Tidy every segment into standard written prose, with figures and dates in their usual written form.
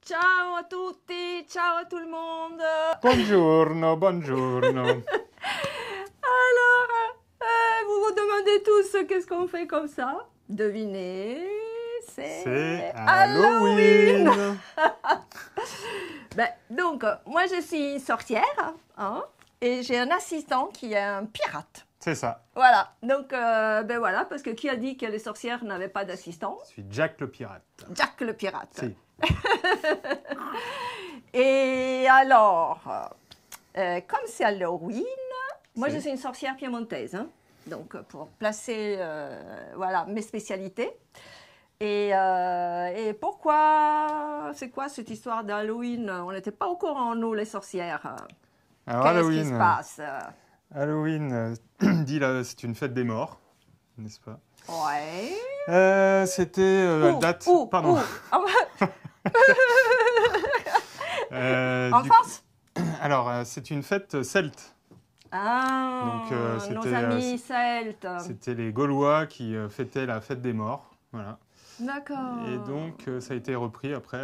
Ciao a tutti, ciao a tout le monde. Buongiorno, buongiorno. Alors, vous vous demandez tous qu'est-ce qu'on fait comme ça? Devinez, C'est Halloween. Halloween. Donc, moi je suis une sorcière, hein, et j'ai un assistant qui est un pirate. C'est ça. Voilà, donc voilà, parce que qui a dit que les sorcières n'avaient pas d'assistant? Je suis Jack le pirate. Jack le pirate. Si. Et alors, comme c'est Halloween, moi je suis une sorcière piémontaise, hein, donc pour placer voilà, mes spécialités. Et pourquoi, c'est quoi cette histoire d'Halloween? On n'était pas au courant, nous les sorcières. Alors Qu'est-ce Halloween. qui se passe? Halloween, dit là, c'est une fête des morts, n'est-ce pas? Ouais. C'était date. Pardon. En France? Alors, c'est une fête celte. Ah, Donc, nos amis celtes. C'était les Gaulois qui fêtaient la fête des morts. Voilà. D'accord. Et donc, ça a été repris après,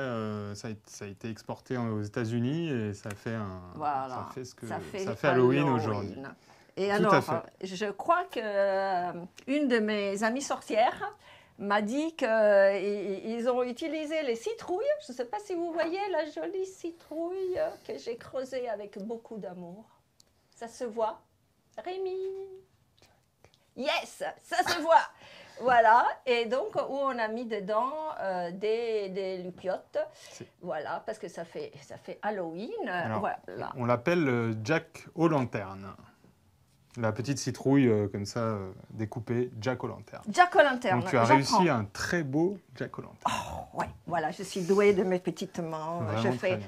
ça a été exporté aux États-Unis et ça fait Voilà. ça fait Halloween aujourd'hui. Et Tout alors, à fait. je crois que une de mes amies sorcières m'a dit qu'ils ont utilisé les citrouilles. Je ne sais pas si vous voyez la jolie citrouille que j'ai creusée avec beaucoup d'amour. Ça se voit? Rémi? Yes, ça se voit. Voilà, et donc où on a mis dedans des lupiotes, voilà, parce que ça fait Halloween. Alors, voilà. on l'appelle Jack aux lanternes. La petite citrouille comme ça, découpée, Jack aux lanternes. Jack aux lanternes. Donc tu as réussi un très beau Jack aux lanternes. Oh, ouais, voilà, je suis douée de mes petites mains. Vraiment je fais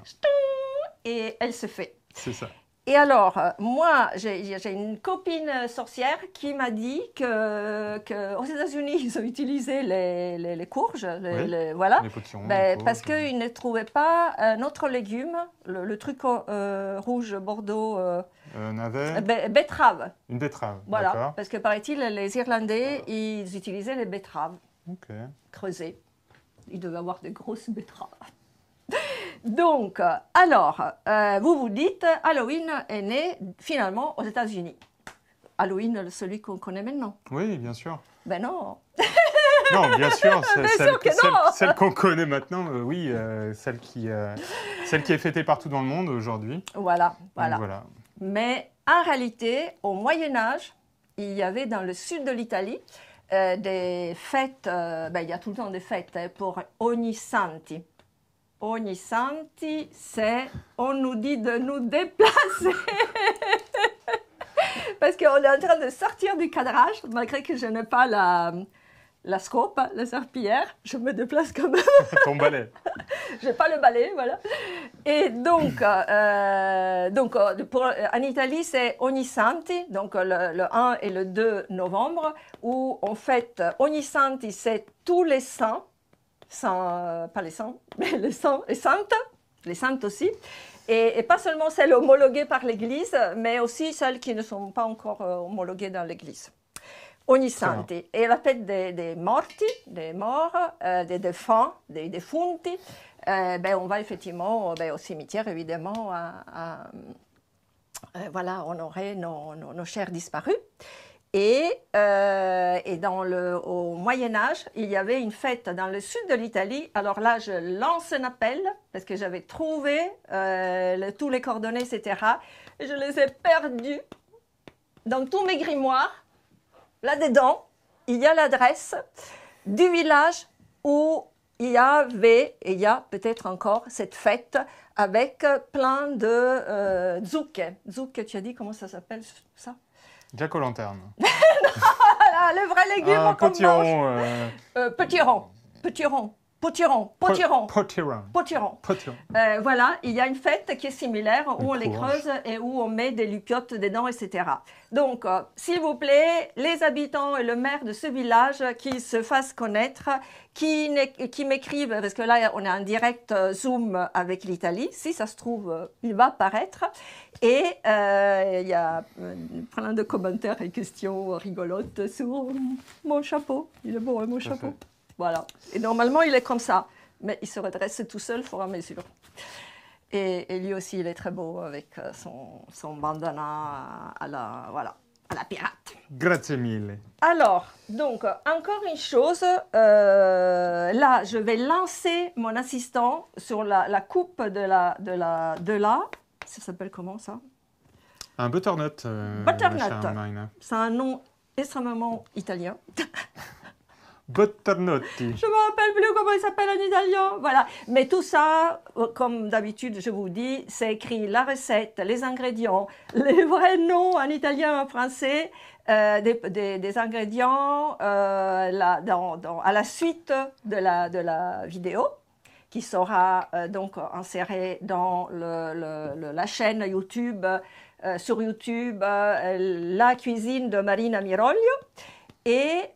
et elle se fait. C'est ça. Et alors, moi, j'ai une copine sorcière qui m'a dit qu'aux États-Unis, ils ont utilisé les courges, voilà, les potirons, parce qu'ils ne trouvaient pas un autre légume, le truc rouge bordeaux, navet. betterave. Une betterave, Voilà, parce que paraît-il, les Irlandais, ils utilisaient les betteraves creusées. Ils devaient avoir de grosses betteraves. Donc, alors, vous vous dites, Halloween est né finalement aux États-Unis. Halloween, celui qu'on connaît maintenant. Oui, bien sûr. Ben non. Non, bien sûr, non. celle qu'on connaît maintenant, oui, celle qui est fêtée partout dans le monde aujourd'hui. Voilà. Donc, voilà. Mais en réalité, au Moyen-Âge, il y avait dans le sud de l'Italie des fêtes, il y a tout le temps des fêtes pour Ognissanti. Ognissanti, c'est on nous dit de nous déplacer. Parce qu'on est en train de sortir du cadrage, malgré que je n'ai pas la scope, la serpillière, je me déplace quand même. Ton balai. Je n'ai pas le balai, voilà. Et donc en Italie, c'est Ognissanti, donc le 1 et le 2 novembre, où on fête Ognissanti, c'est tous les saints. Pas les saints, mais les saintes aussi, et pas seulement celles homologuées par l'Église, mais aussi celles qui ne sont pas encore homologuées dans l'Église. Ognissanti, et la fête des morti, des morts, des défunts, des defunti, on va effectivement au cimetière, évidemment, voilà, honorer nos chers disparus. Et au Moyen-Âge, il y avait une fête dans le sud de l'Italie. Alors là, je lance un appel parce que j'avais trouvé tous les coordonnées, etc. Et je les ai perdus dans tous mes grimoires. Là-dedans, il y a l'adresse du village où il y avait, et il y a peut-être encore, cette fête avec plein de zucche. Zucche, tu as dit comment ça s'appelle ça? Jack aux lanternes. Voilà, le vrai légume qu'on mange. Potiron. Voilà, il y a une fête qui est similaire où on les creuse et où on met des lupiotes dedans, etc. Donc, s'il vous plaît, les habitants et le maire de ce village qui se fassent connaître, qui m'écrivent, parce que là, on est en direct Zoom avec l'Italie. Si ça se trouve, il va apparaître. Et il y a plein de commentaires et questions rigolotes sur mon chapeau. Il est beau, mon chapeau. Voilà. Et normalement, il est comme ça. mais il se redresse tout seul au fur et à mesure. Et lui aussi, il est très beau avec son bandana voilà, à la pirate. Grazie mille. Alors, donc, encore une chose, là, je vais lancer mon assistant sur la coupe de la. Ça s'appelle comment ça? Un butternut. Butternut. Ma chère Marina. C'est un nom extrêmement italien. Butternutti. Je ne me rappelle plus comment il s'appelle en italien. Voilà. Mais tout ça, comme d'habitude, je vous dis, c'est écrit la recette, les ingrédients, les vrais noms en italien et en français, des ingrédients à la suite de la vidéo qui sera donc insérée dans la chaîne YouTube, sur YouTube, La cuisine de Marina Miroglio. Et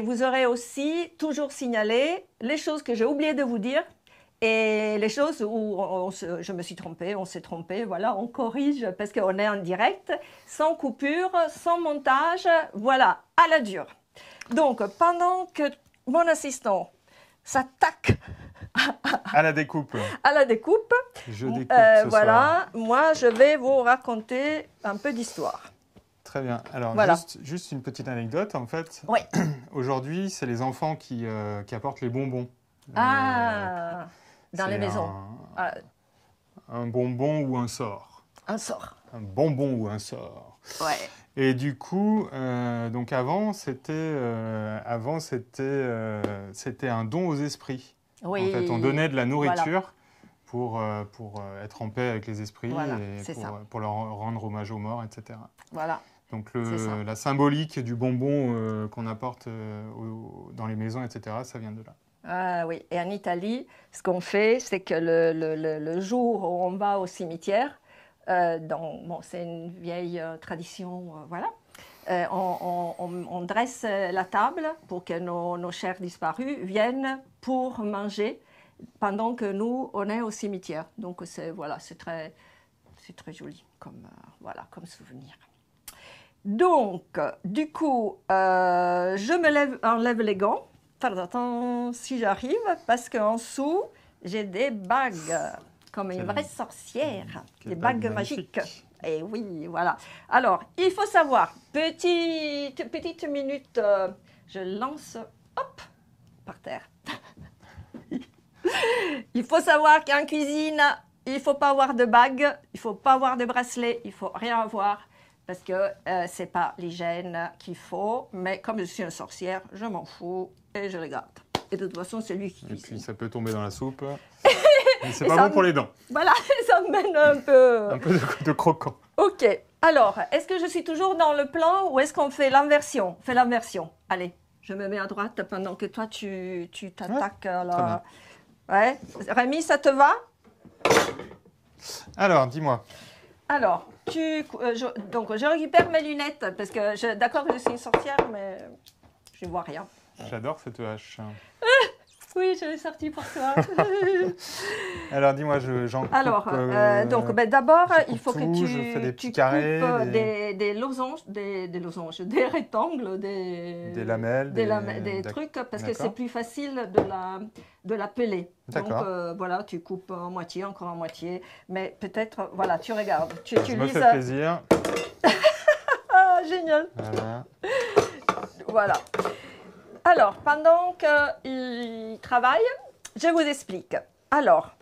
vous aurez aussi toujours signalé les choses que j'ai oublié de vous dire et les choses où je me suis trompée, on s'est trompé, voilà, on corrige parce qu'on est en direct, sans coupure, sans montage, voilà, à la dure. Donc, pendant que mon assistant s'attaque à la découpe. À la découpe, je découpe ce voilà, soir. Moi je vais vous raconter un peu d'histoire. Très bien. Alors, voilà. juste une petite anecdote, en fait. Oui. Aujourd'hui, c'est les enfants qui apportent les bonbons. Ah, dans les maisons. Un bonbon ou un sort. Un sort. Un bonbon ou un sort. Ouais. Et du coup, donc avant, c'était un don aux esprits. Oui. En fait, on donnait de la nourriture pour être en paix avec les esprits et pour leur rendre hommage aux morts, etc. Voilà. Donc la symbolique du bonbon qu'on apporte dans les maisons, etc., ça vient de là. Ah oui, et en Italie, ce qu'on fait, c'est que le jour où on va au cimetière, c'est une vieille tradition, voilà, on dresse la table pour que nos chers disparus viennent pour manger pendant que nous, on est au cimetière. Donc c'est très joli comme souvenir. Donc, du coup, je enlève les gants. Attends, si j'arrive, parce qu'en dessous, j'ai des bagues, comme une vraie sorcière, des bagues magiques. Et oui, voilà. Alors, il faut savoir, petite minute, je lance, hop, par terre. Il faut savoir qu'en cuisine, il ne faut pas avoir de bagues, il ne faut pas avoir de bracelets, il ne faut rien avoir. Parce que ce n'est pas l'hygiène qu'il faut, mais comme je suis une sorcière, je m'en fous et je les garde. Et de toute façon, c'est lui qui cuisine. Et puis ça peut tomber dans la soupe. Mais c'est pas bon pour les dents. Voilà, ça mène un peu... Un peu de croquant. Ok, alors, est-ce que je suis toujours dans le plan ou est-ce qu'on fait l'inversion? Fais l'inversion. Allez, je me mets à droite pendant que toi, tu t'attaques à la... Ouais, Rémi, ça te va? Alors, dis-moi. Alors, donc je récupère mes lunettes parce que d'accord que je suis une sorcière, mais je ne vois rien. J'adore cette hache. Oui, je l'ai sortie pour toi. Alors, dis-moi, j'en coupe... Alors, d'abord, il faut que tu carrés, coupes des losanges, des rectangles, des lamelles, des trucs, parce que c'est plus facile de la peler. Donc, voilà, tu coupes en moitié, encore en moitié. Mais peut-être, voilà, tu regardes. Tu utilises... Ça me fait plaisir. Ah, génial. Voilà. Alors, pendant qu'il travaille, je vous explique. Alors,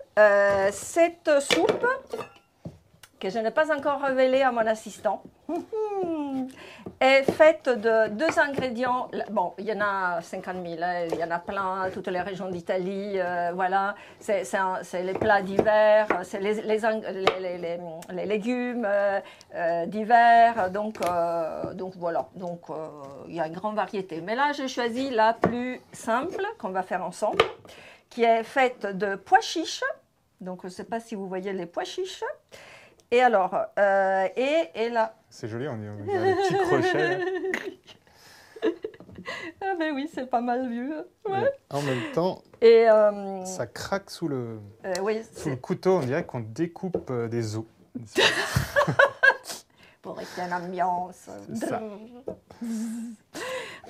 cette soupe, que je n'ai pas encore révélée à mon assistant, est faite de 2 ingrédients. Bon, il y en a 50 000, hein, il y en a plein, toutes les régions d'Italie, voilà. C'est les plats d'hiver, c'est les légumes d'hiver, donc voilà. Donc, il y a une grande variété. Mais là, j'ai choisi la plus simple qu'on va faire ensemble, qui est faite de pois chiches. Donc, je ne sais pas si vous voyez les pois chiches. Et alors, et là... C'est joli, on dirait des petits crochets. Ah ben oui, c'est pas mal vu. Ouais. En même temps, ça craque sous le couteau, on dirait qu'on découpe des os. Pour rester en ambiance. C'est ça.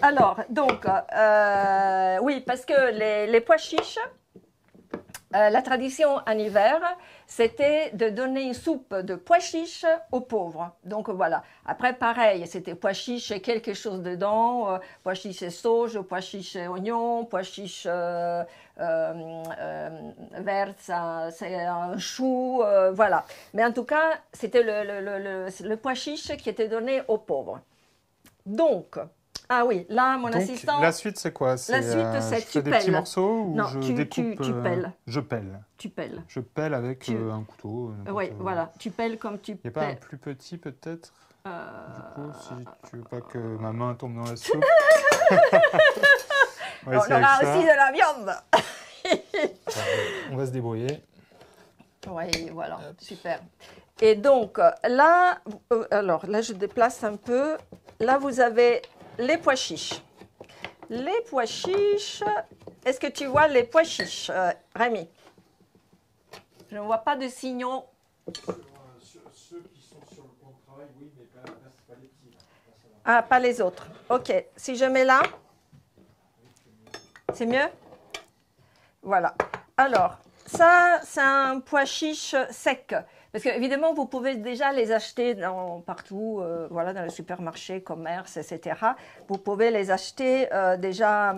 Alors, donc, oui, parce que les pois chiches, La tradition en hiver, c'était de donner une soupe de pois chiches aux pauvres. Donc voilà. Après, pareil, c'était pois chiches et quelque chose dedans. Pois chiches et sauge, pois chiches et oignons, pois chiches vertes, c'est un chou, voilà. Mais en tout cas, c'était le pois chiche qui était donné aux pauvres. Donc, ah oui, là, mon Donc, assistant... la suite, c'est quoi? La suite, c'est je fais tu des petits pelles. morceaux ou Non, je tu découpe pelles. Je pèle. Tu pelles. Je pèle avec un couteau. Oui, voilà. Tu pelles comme tu Il n'y a pas un pelles. plus petit, peut-être? Euh, Du coup, si tu veux pas que ma main tombe dans la soupe. On aura aussi de la viande. On va se débrouiller. Oui, voilà, super. Et donc, là, alors là, je déplace un peu. Là, vous avez les pois chiches. Les pois chiches, est-ce que tu vois les pois chiches, Rémi? Je ne vois pas de signaux. Ceux qui sont sur le plan de travail, oui, mais pas les petits. Ah, pas les autres. OK. Si je mets là, c'est mieux? Voilà. Alors, ça, c'est un pois chiche sec. Parce qu'évidemment, vous pouvez déjà les acheter partout, voilà, dans les supermarchés, commerces, etc. Vous pouvez les acheter déjà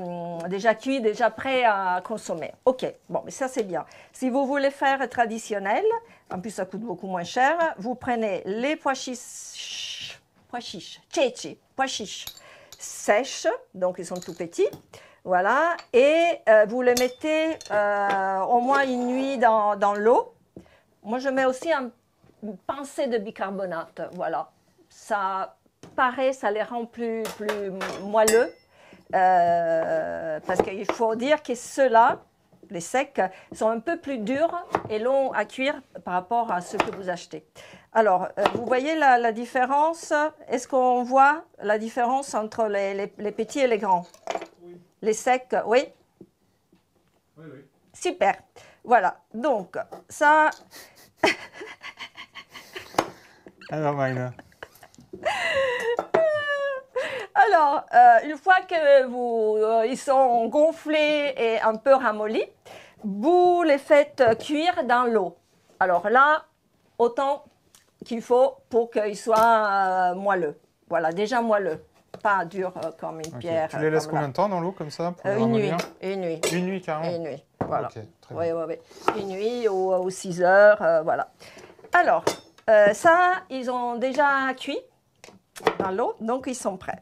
cuits, déjà prêts à consommer. OK, bon, mais ça, c'est bien. Si vous voulez faire traditionnel, en plus, ça coûte beaucoup moins cher, vous prenez les pois chiches, ceci, pois chiches sèches, donc ils sont tout petits. Voilà, et vous les mettez au moins une nuit dans l'eau. Moi, je mets aussi une pincée de bicarbonate, voilà. Ça paraît, ça les rend plus moelleux, parce qu'il faut dire que ceux-là, les secs, sont un peu plus durs et longs à cuire par rapport à ceux que vous achetez. Alors, vous voyez la différence? Est-ce qu'on voit la différence entre les petits et les grands? Oui. Les secs, oui? Oui, oui. Super. Voilà. Donc, ça... Alors, Maïna. Alors, une fois que ils sont gonflés et un peu ramollis, vous les faites cuire dans l'eau. Alors là, autant qu'il faut pour qu'ils soient moelleux. Voilà, déjà moelleux. Pas dur comme une pierre. Tu les laisses combien de temps dans l'eau comme ça pour les Une nuit. ramollir? Une nuit. Une nuit, carrément? Une nuit, voilà. Ok, très Oui, bien. oui, oui. Une nuit ou 6 heures, voilà. Alors, ça, ils ont déjà cuit dans l'eau, donc ils sont prêts.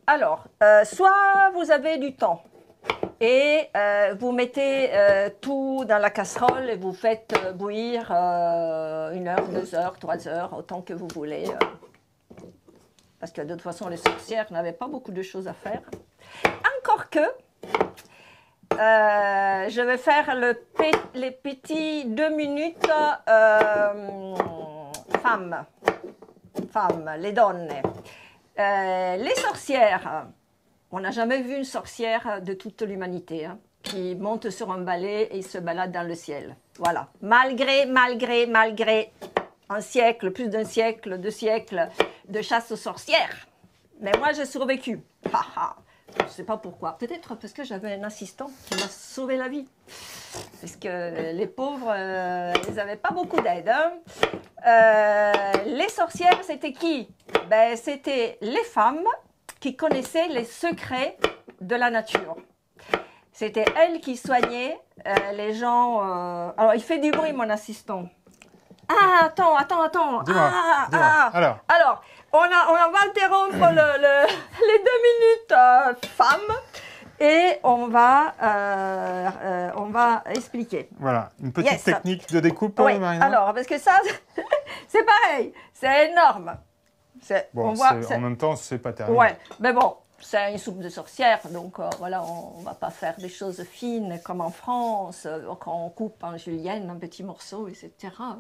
Alors, soit vous avez du temps et vous mettez tout dans la casserole et vous faites bouillir 1 heure, 2 heures, 3 heures, autant que vous voulez. Parce que de toute façon, les sorcières n'avaient pas beaucoup de choses à faire. Encore que, je vais faire les petits 2 minutes femmes, les donne. Les sorcières, on n'a jamais vu une sorcière de toute l'humanité hein, qui monte sur un balai et se balade dans le ciel. Voilà. Malgré un siècle, plus d'un siècle, 2 siècles de chasse aux sorcières. Mais moi, j'ai survécu. Je ne sais pas pourquoi. Peut-être parce que j'avais un assistant qui m'a sauvé la vie. Parce que les pauvres, ils n'avaient pas beaucoup d'aide. Hein. Les sorcières, c'était qui? Ben, c'était les femmes qui connaissaient les secrets de la nature. C'était elles qui soignaient les gens. Alors, il fait du bruit, mon assistant. Ah, attends. Dis-moi. Alors, on va interrompre les 2 minutes femmes et on va expliquer. Voilà, une petite technique de découpe, oui. Marina. Alors, parce que ça, c'est pareil, c'est énorme. Bon, en même temps, c'est pas terrible. Ouais, mais bon, c'est une soupe de sorcière, donc voilà, on ne va pas faire des choses fines comme en France, quand on coupe en julienne un petit morceau, etc.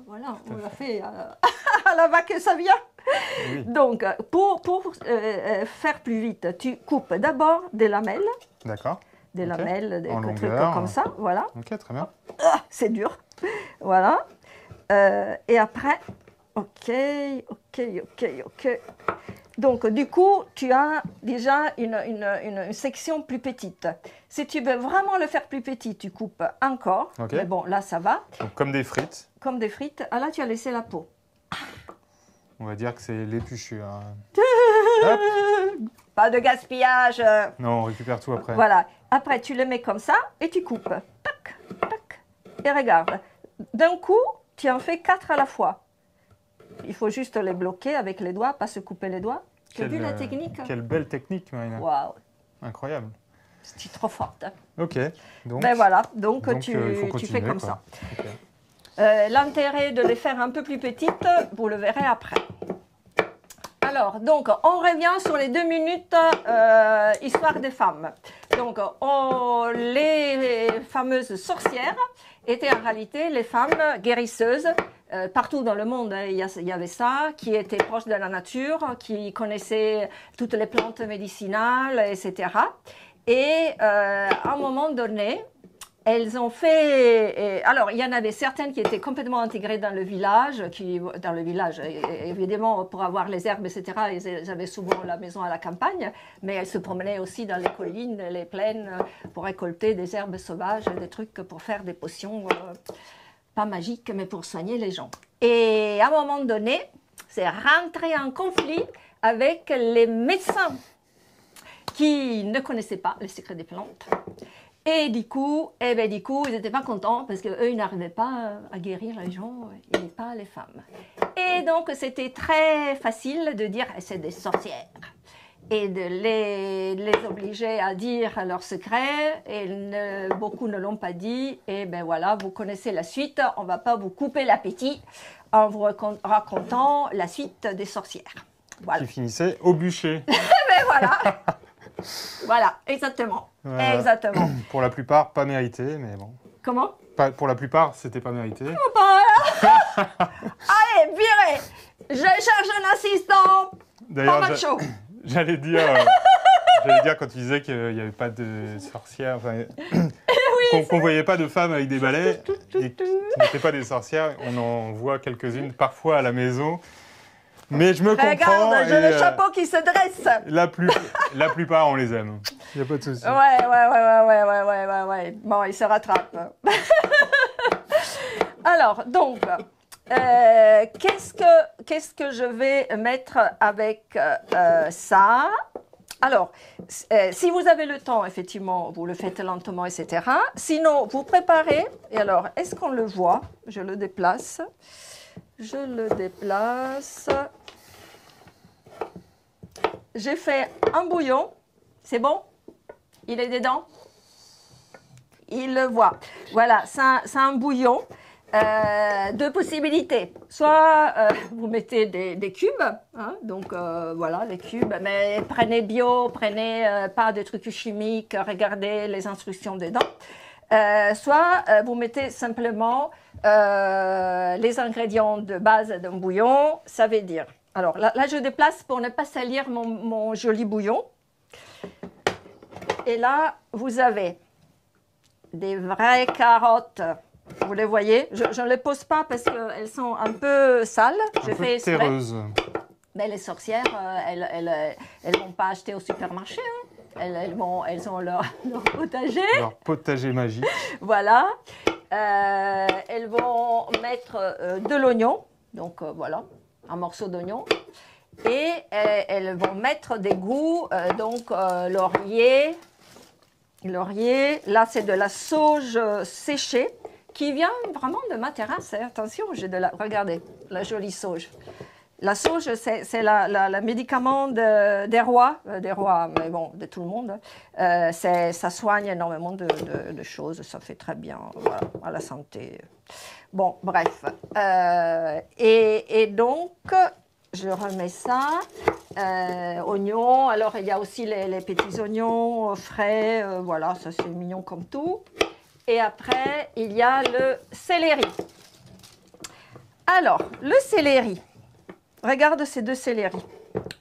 Voilà, on l'a fait à la vache que ça vient. Oui. Donc, pour faire plus vite, tu coupes d'abord des lamelles. D'accord. Des lamelles, des trucs comme ça, voilà. Ok, très bien. Ah, c'est dur. Voilà. Et après, ok. Donc, du coup, tu as déjà une section plus petite. Si tu veux vraiment le faire plus petit, tu coupes encore. Ok. Mais bon, là, ça va. Donc, comme des frites, Comme des frites. Ah, là, tu as laissé la peau. on va dire que c'est l'épluchure. Hop. Pas de gaspillage. Non, on récupère tout après. Voilà. Après, tu le mets comme ça et tu coupes. Tac, tac. Et regarde. D'un coup, tu en fais 4 à la fois. Il faut juste les bloquer avec les doigts, pas se couper les doigts. Tu as vu la technique? Quelle belle technique, Marina. Waouh, Incroyable. c'est trop forte. Ok. Donc, Ben voilà, donc il faut tu continuer, fais comme quoi. ça. Ok. L'intérêt de les faire un peu plus petites, vous le verrez après. Alors, donc, on revient sur les 2 minutes histoire des femmes. Donc, les fameuses sorcières étaient en réalité les femmes guérisseuses. Partout dans le monde, il y avait ça, qui étaient proches de la nature, qui connaissaient toutes les plantes médicinales, etc. Et à un moment donné, elles ont fait... alors, il y en avait certaines qui étaient complètement intégrées dans le village, évidemment, pour avoir les herbes, etc., elles avaient souvent la maison à la campagne, mais elles se promenaient aussi dans les collines, les plaines, pour récolter des herbes sauvages, des trucs pour faire des potions, pas magiques, mais pour soigner les gens. Et à un moment donné, c'est rentré en conflit avec les médecins qui ne connaissaient pas les secrets des plantes. Et du coup, ils n'étaient pas contents parce qu'eux, ils n'arrivaient pas à guérir les gens et pas les femmes. Et donc, c'était très facile de dire « c'est des sorcières » et de les obliger à dire leurs secrets. Et beaucoup ne l'ont pas dit. Et ben voilà, vous connaissez la suite. On ne va pas vous couper l'appétit en vous racontant la suite des sorcières. Voilà. Qui finissait au bûcher. Mais voilà. Voilà, exactement. Voilà. Exactement. Pour la plupart, pas mérité, mais bon. Comment? Pour la plupart, c'était pas mérité. Allez, virez. Je cherche un assistant. D'ailleurs, Pas macho. j'allais dire quand tu disais qu'il n'y avait pas de sorcières, enfin, qu'on voyait pas de femmes avec des balais et qui n'étaient pas des sorcières. On en voit quelques-unes parfois à la maison. Mais je me comprends. Regarde, j'ai le chapeau qui se dresse. La plupart, on les aime. Il n'y a pas de souci. Ouais. Bon, il se rattrape. Alors, donc, qu'est-ce que je vais mettre avec ça? Alors, si vous avez le temps, effectivement, vous le faites lentement, etc. Sinon, vous préparez. Et alors, est-ce qu'on le voit? Je le déplace. J'ai fait un bouillon. C'est bon? Il est dedans? Il le voit. Voilà, c'est un bouillon. Deux possibilités. Soit vous mettez des cubes, hein, donc voilà, les cubes, mais prenez bio, prenez pas de trucs chimiques, regardez les instructions dedans. Soit vous mettez simplement les ingrédients de base d'un bouillon, ça veut dire. Alors là, je déplace pour ne pas salir mon joli bouillon. Et là, vous avez des vraies carottes. Vous les voyez? Je ne les pose pas parce qu'elles sont un peu sales. Un peu terreuses. Mais les sorcières, elles vont pas acheter au supermarché. Hein. Elles ont leur potager. Leur potager magique. Voilà. Elles vont mettre de l'oignon. Donc voilà, un morceau d'oignon. Et elles vont mettre des goûts, donc laurier. Là, c'est de la sauge séchée qui vient vraiment de ma terrasse. Attention, regardez, la jolie sauge. La sauge, c'est le médicament des rois, mais bon, de tout le monde. Ça soigne énormément de choses, ça fait très bien voilà, à la santé. Bon, bref. Et donc, je remets ça. Oignons, alors il y a aussi les petits oignons frais, voilà, ça c'est mignon comme tout. Et après, il y a le céleri. Alors, le céleri. Regarde ces deux céleris.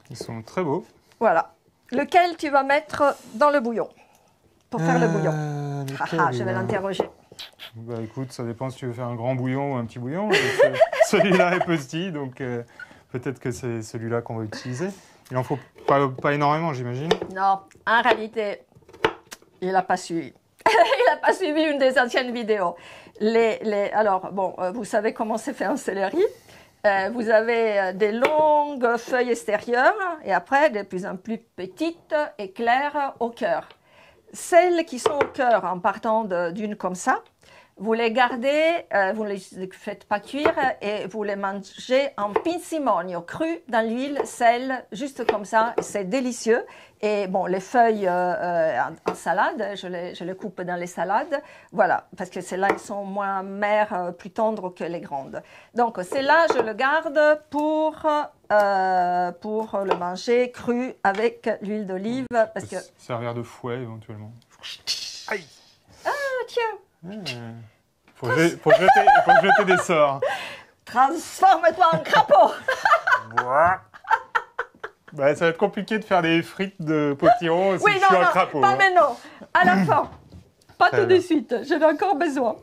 Ils sont très beaux. Voilà. Lequel tu vas mettre dans le bouillon pour faire le bouillon? Je vais l'interroger. Bah écoute, ça dépend si tu veux faire un grand bouillon ou un petit bouillon. Celui-là est petit, donc peut-être que c'est celui-là qu'on va utiliser. Il en faut pas énormément, j'imagine. Non, en réalité, il n'a pas suivi. Il n'a pas suivi une des anciennes vidéos. Alors, bon, vous savez comment c'est fait un céleri. Vous avez des longues feuilles extérieures et après de plus en plus petites et claires au cœur. Celles qui sont au cœur en partant d'une comme ça, vous les gardez, vous ne les faites pas cuire et vous les mangez en pinzimonio, cru dans l'huile, sel, juste comme ça, c'est délicieux. Et bon, les feuilles en salade, je les coupe dans les salades, voilà, parce que celles-là, elles sont moins mères, plus tendres que les grandes. Donc, celle-là, je le garde pour le manger cru avec l'huile d'olive, parce que... Servir de fouet, éventuellement. Aïe! Ah, tiens! Faut jeter des sorts. Transforme-toi en crapaud. Bah, ça va être compliqué de faire des frites de potiron si Oui, je suis non, un crapaud. pas Hein. maintenant. À la fin. Pas Très tout bien. de suite. J'en ai encore besoin.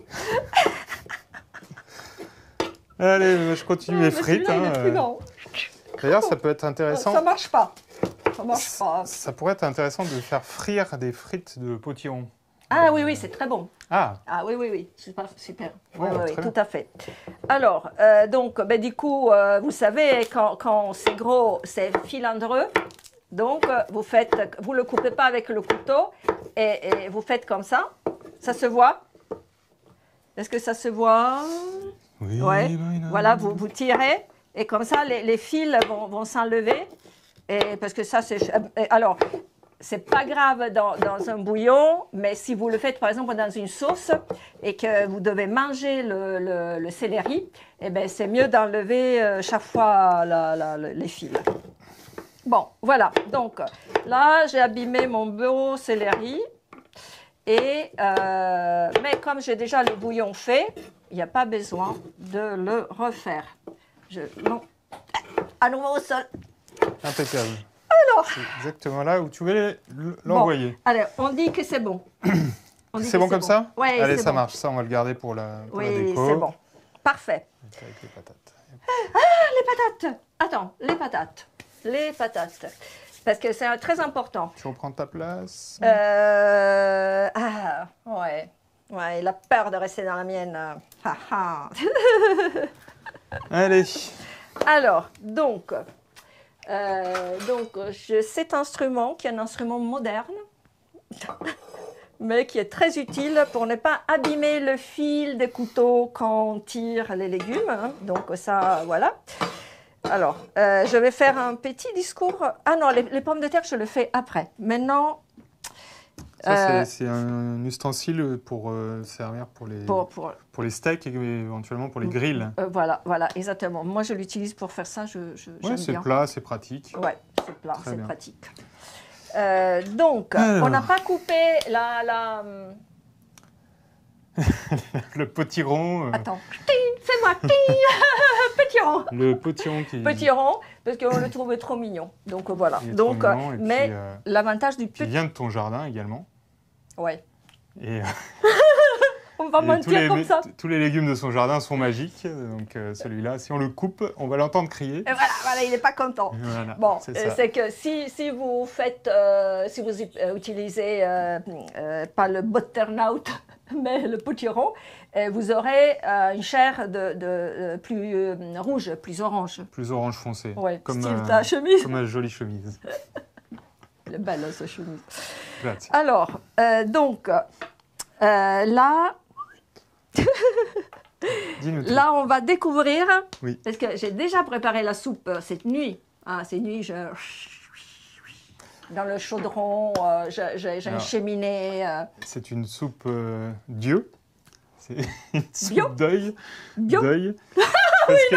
Allez, je continue mes Mais frites. celui-là, il est plus Hein. grand. D'ailleurs, ça peut être intéressant. Ça marche pas. Ça marche pas. Ça pourrait être intéressant de faire frire des frites de potiron. Ah oui, oui, c'est très bon. Ah, Ah oui, oui, oui, super. Super. Ouais, Oui, oui, très tout bien. à fait. Alors, donc, ben, du coup, vous savez, quand c'est gros, c'est filandreux. Donc, vous le coupez pas avec le couteau et vous faites comme ça. Ça se voit? Est-ce que ça se voit? oui. Ouais. Voilà. Voilà, vous tirez et comme ça, les fils vont s'enlever. Et parce que ça, c'est... Alors, c'est pas grave dans un bouillon, mais si vous le faites, par exemple, dans une sauce et que vous devez manger le céleri, eh ben, c'est mieux d'enlever chaque fois les fils. Bon, voilà. Donc, là, j'ai abîmé mon beau céleri. Mais comme j'ai déjà le bouillon fait, il n'y a pas besoin de le refaire. Non. À nouveau au sol. Impeccable. Alors. C'est exactement là où tu veux l'envoyer. Bon, allez, on dit que c'est bon. C'est bon comme ça? Oui, Allez, c'est ça bon. marche. Ça, on va le garder pour la Oui, déco. c'est bon. Parfait. Avec les patates. Les patates. Attends, les patates. Les patates. Parce que c'est très important. Tu reprends ta place. Ouais. Ouais, il a peur de rester dans la mienne. Ah, ah. Allez. Alors, cet instrument, qui est un instrument moderne, mais qui est très utile pour ne pas abîmer le fil des couteaux quand on tire les légumes. Hein. Donc ça, voilà. Alors, je vais faire un petit discours. Ah non, les pommes de terre, je le fais après. Maintenant... Ça, c'est un ustensile pour servir pour les steaks et éventuellement pour les grilles. Voilà, exactement. Moi, je l'utilise pour faire ça. Ouais, c'est plat, c'est pratique. Ouais, c'est plat, Très c'est bien. pratique. Donc, Alors. on n'a pas coupé Le potiron. Attends, fais-moi petit rond. Le potiron qui... Petit rond, parce qu'on le trouvait trop mignon. Donc voilà. Il est trop Donc, mignon, et mais puis, l'avantage du qui petit... vient de ton jardin également. Ouais. Et, On va et mentir comme ça. tous les légumes de son jardin sont magiques. Donc celui-là, si on le coupe, on va l'entendre crier. Et voilà, il n'est pas content. Voilà, Bon, c'est ça. c'est que si vous faites, si vous utilisez pas le butternut, mais le potiron, vous aurez une chair de plus rouge, plus orange. Plus orange foncé. Ouais, comme, style ta chemise. comme ma jolie chemise. Elle est belle, cette chemise. Grazie. Alors, là, Dis-nous tout. là, on va découvrir, Oui. parce que j'ai déjà préparé la soupe cette nuit. Cette nuit, dans le chaudron, j'ai une Alors. cheminée. C'est une soupe Dieu. C'est une soupe Bio. d'œil. Bio. D'œil. Parce que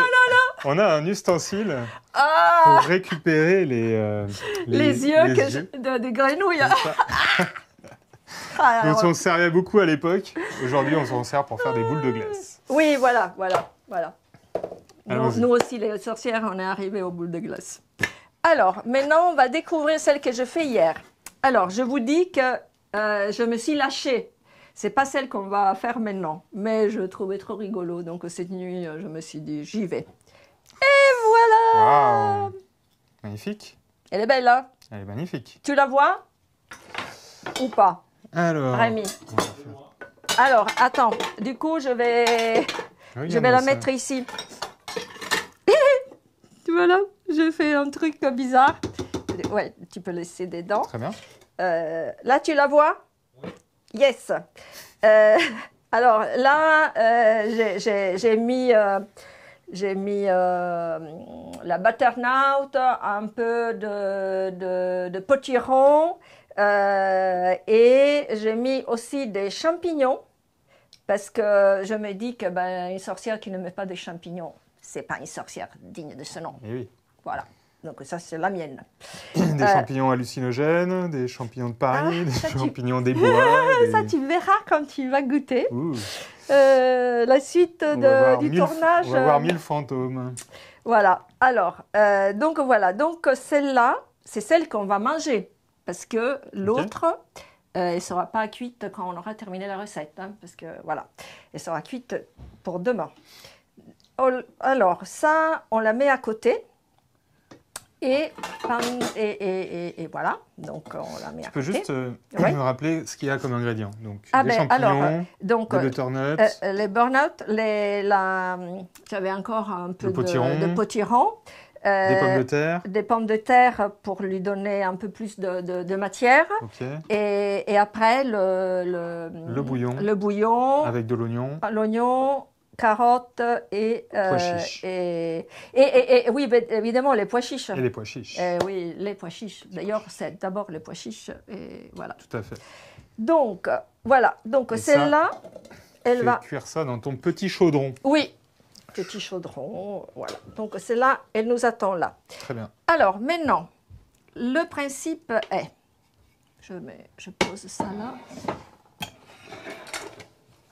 on a un ustensile Ah, pour récupérer les yeux yeux. de grenouilles. Comme ça. Ah, Dont alors, on se servait beaucoup à l'époque. Aujourd'hui, on s'en sert pour faire des boules de glace. oui, voilà. Allons-y. Nous aussi, les sorcières, on est arrivés aux boules de glace. Alors, maintenant, on va découvrir celle que je fais hier. Alors, je vous dis que je me suis lâchée. C'est pas celle qu'on va faire maintenant, mais je trouvais trop rigolo. Donc, cette nuit, je me suis dit, j'y vais. Et voilà! Waouh! Magnifique. Elle est belle, là. Elle est magnifique. Tu la vois ou pas, Alors, Rémi? on va faire- Alors, attends. Du coup, je vais Regarde-moi la ça. mettre ici. Tu vois là, j'ai fait un truc bizarre. Ouais, tu peux laisser des dents. Très bien. Là, tu la vois? Yes. Alors là, j'ai mis la butternut, un peu de potiron et j'ai mis aussi des champignons parce que je me dis que une sorcière qui ne met pas de champignons, c'est pas une sorcière digne de ce nom. Et oui. Voilà. Donc ça, c'est la mienne. Des champignons hallucinogènes, des champignons de Paris, des ça, champignons des bois. Ça, tu verras quand tu vas goûter. Ouh. La suite On va voir du 1000 tournage. On va voir 1000 fantômes. Voilà. Alors, donc voilà. Donc celle-là, c'est celle qu'on va manger. Parce que l'autre, elle ne sera pas cuite quand on aura terminé la recette. Hein, parce que voilà, elle sera cuite pour demain. Alors, ça, on la met à côté. Et voilà, donc on la met à côté. Tu peux juste Ouais. me rappeler ce qu'il y a comme ingrédients. Donc, Ah des ben, champignons, alors, donc, des butternuts, les burn-out, j'avais encore un peu Le potiron. de potiron. des pommes de terre. Des pommes de terre pour lui donner un peu plus de matière. Ok. Et après, le bouillon Avec de l'oignon. l'oignon, carottes et, Pois chiches. et oui, évidemment, les pois chiches. Et les pois chiches. Oui, les pois chiches. D'ailleurs, c'est d'abord les pois chiches. Et voilà. Tout à fait. Donc, voilà. Donc, Et celle-là, elle Fais va... cuire ça dans ton petit chaudron. Oui, petit chaudron. Voilà. Donc, celle-là, elle nous attend là. Très bien. Alors, maintenant, le principe est... Je pose ça là.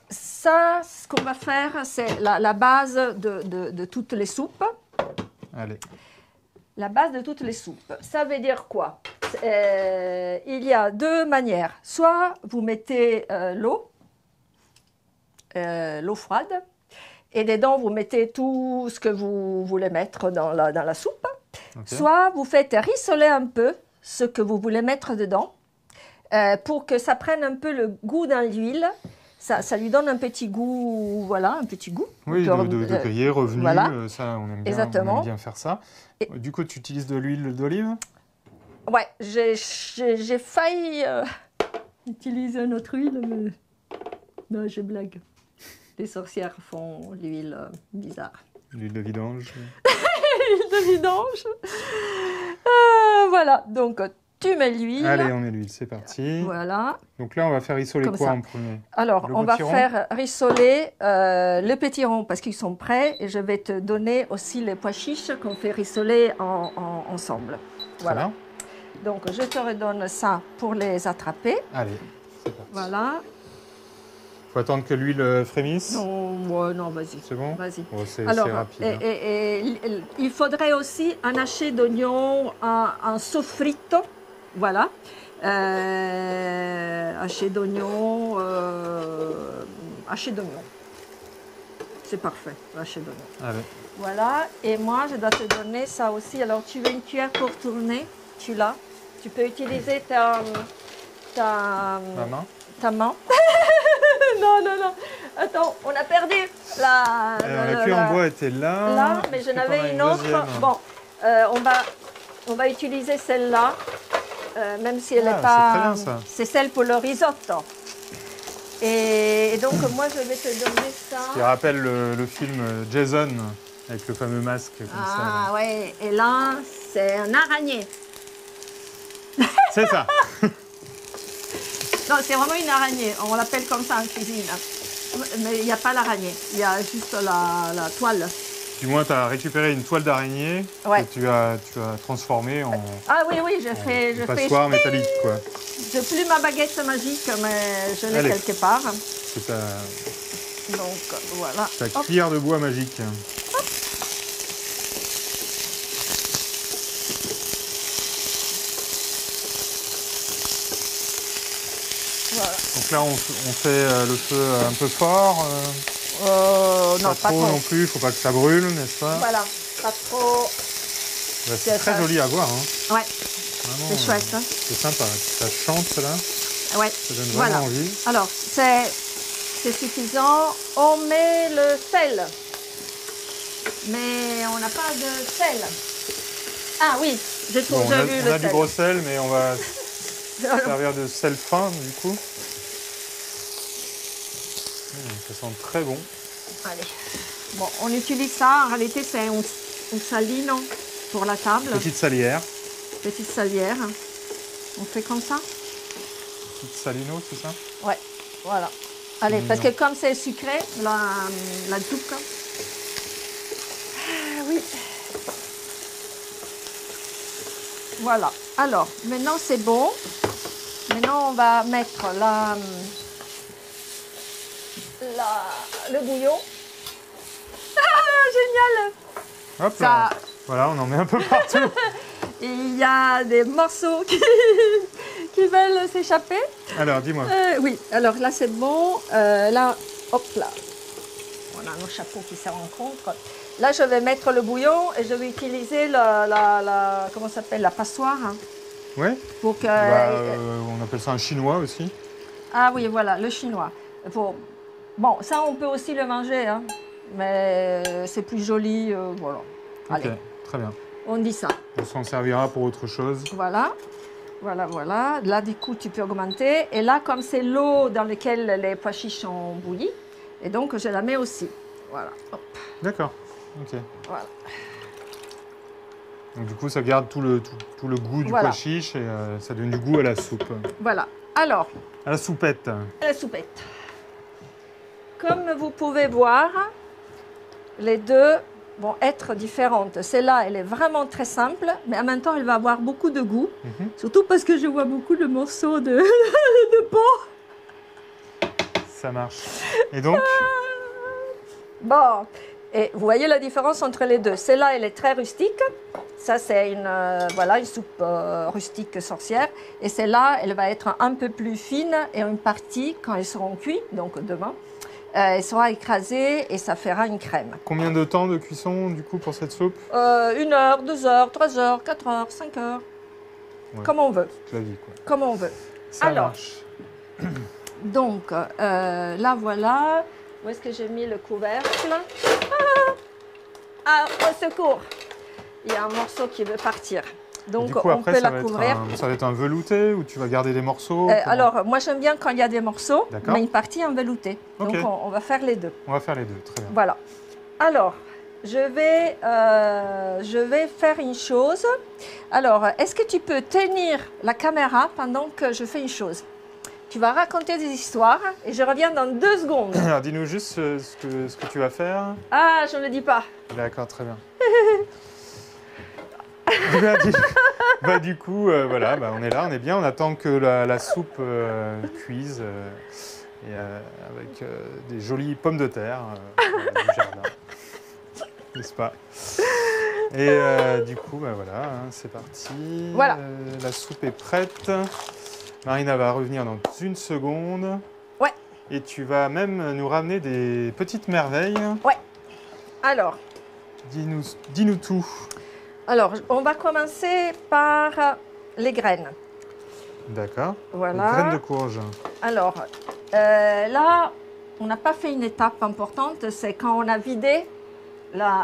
Ça, ce qu'on va faire, c'est la base de toutes les soupes. Allez. La base de toutes les soupes. Ça veut dire quoi? Il y a deux manières. Soit vous mettez l'eau froide, et dedans vous mettez tout ce que vous voulez mettre dans la soupe. Okay. Soit vous faites rissoler un peu ce que vous voulez mettre dedans, pour que ça prenne un peu le goût dans l'huile. Ça lui donne un petit goût, voilà, un petit goût. Oui, de griller, revenu, voilà. Ça, on aime bien, Exactement. on aime bien faire ça. Et, du coup, tu utilises de l'huile d'olive? Ouais, j'ai failli utiliser une autre huile, mais non, je blague. Les sorcières font l'huile bizarre. L'huile de vidange. L'huile de vidange. Voilà, donc tu mets l'huile. Allez, on met l'huile, c'est parti. Voilà. Donc là, on va faire rissoler Comme quoi ça. en premier? Alors, on va faire rissoler le pétiron parce qu'ils sont prêts et je vais te donner aussi les pois chiches qu'on fait rissoler ensemble. Voilà. Bien. Donc, je te redonne ça pour les attraper. Allez, c'est parti. Voilà. Faut attendre que l'huile frémisse? Non, vas-y. C'est bon? Vas-y. Oh, c'est Alors, rapide. Hein. Il faudrait aussi un hachet d'oignon, un sofrito. Voilà. Haché d'oignon. C'est parfait, haché d'oignon. Allez. Voilà. Et moi, je dois te donner ça aussi. Alors, tu veux une cuillère pour tourner? Tu l'as. Tu peux utiliser ta main? Ta main. Non. Attends, on a perdu la cuillère en bois était là. Là, mais je n'avais une autre. Bon, on va utiliser celle-là, même si elle n'est pas. C'est celle pour le risotto. Et donc, moi, je vais te donner ça. Ce qui rappelle le film Jason, avec le fameux masque comme ça. Ah, ouais. Et là, c'est un araignée. C'est ça. Non, c'est vraiment une araignée. On l'appelle comme ça en cuisine. Mais il n'y a pas l'araignée. Il y a juste la toile. Du moins, tu as récupéré une toile d'araignée que tu as transformée en. Ah oui, je fais. Passoire métallique, quoi. Je n'ai plus ma baguette magique, mais je l'ai quelque part. C'est ta. Donc voilà. Ta cuillère de bois magique. Hop. Voilà. Donc là, on fait le feu un peu fort. Non, pas trop non plus, il ne faut pas que ça brûle, n'est-ce pas? Voilà, pas trop. C'est très joli à voir. Hein. Ouais, Vraiment, c'est chouette. Hein. c'est sympa. Ça chante là. Ouais. Ça donne Voilà. vraiment envie. Alors, c'est suffisant. On met le sel. Mais on n'a pas de sel. Ah oui, j'ai Bon, vu le on a sel. du gros sel, mais on va servir de sel fin du coup. Ça sent très bon. Allez. Bon, on utilise ça. En réalité, c'est une saline pour la table. Petite salière. Petite salière. On fait comme ça. Petite salino, c'est ça? Ouais, voilà. Allez, parce que comme c'est sucré, la soupe. Ah, oui. Voilà. Alors, maintenant c'est bon. Maintenant, on va mettre le bouillon. Ah, génial! Hop Ça, là. Voilà, on en met un peu partout. il y a des morceaux qui veulent s'échapper. Alors, dis-moi. Oui, alors là c'est bon. Là, hop là. On a nos chapeaux qui se rencontrent. Là, je vais mettre le bouillon et je vais utiliser comment ça s'appelle, la passoire. Hein, Ouais. pour que... On appelle ça un chinois aussi. Ah oui, voilà, le chinois. Bon, ça, on peut aussi le manger, hein, mais c'est plus joli, voilà. Allez, Ok, très bien. on dit ça. On s'en servira pour autre chose. Voilà, voilà, voilà. Là, du coup, tu peux augmenter. Et là, comme c'est l'eau dans laquelle les pois chiches sont bouillis, et donc je la mets aussi. Voilà. Hop, D'accord. Ok. voilà. Donc du coup, ça garde tout le goût du Voilà. pois chiche et ça donne du goût à la soupe. Voilà. Alors, À la soupette. la soupette. Comme vous pouvez voir, les deux vont être différentes. Celle-là, elle est vraiment très simple, mais en même temps, elle va avoir beaucoup de goût. Mhm. Surtout parce que je vois beaucoup de morceaux de peau. Ça marche. Et donc, Bon, et vous voyez la différence entre les deux. Celle-là, elle est très rustique. Ça, c'est une soupe rustique sorcière. Et celle-là, elle va être un peu plus fine et une partie, quand elles seront cuites, donc demain, elle sera écrasée et ça fera une crème. combien de temps de cuisson du coup pour cette soupe? 1 heure, 2 heures, 3 heures, 4 heures, 5 heures. Ouais. Comme on veut. Toute la vie quoi. Comme on veut. Ça Alors. marche. Donc, là, voilà. Où est-ce que j'ai mis le couvercle? Au secours! Il y a un morceau qui veut partir. Donc, Du coup, on après, peut ça la va couvrir. ça va être un velouté ou tu vas garder des morceaux? Comment Alors, moi, j'aime bien quand il y a des morceaux, D'accord. mais une partie en velouté. Ok. Donc, on va faire les deux. On va faire les deux, très bien. Voilà. Alors, je vais faire une chose. Alors, est-ce que tu peux tenir la caméra pendant que je fais une chose? Tu vas raconter des histoires et je reviens dans 2 secondes. Alors, dis-nous juste ce que tu vas faire. Ah, je ne le dis pas. D'accord, très bien. Du coup, voilà, on est là, on est bien. On attend que la soupe cuise et avec des jolies pommes de terre du jardin. N'est-ce pas? Et du coup, voilà, hein, c'est parti. Voilà. La soupe est prête. Marina va revenir dans 1 seconde. Ouais. Et tu vas même nous ramener des petites merveilles. Ouais. Alors, Dis-nous tout. alors, on va commencer par les graines. D'accord. Voilà. Les graines de courge. Alors, là, on n'a pas fait une étape importante, c'est quand on a vidé la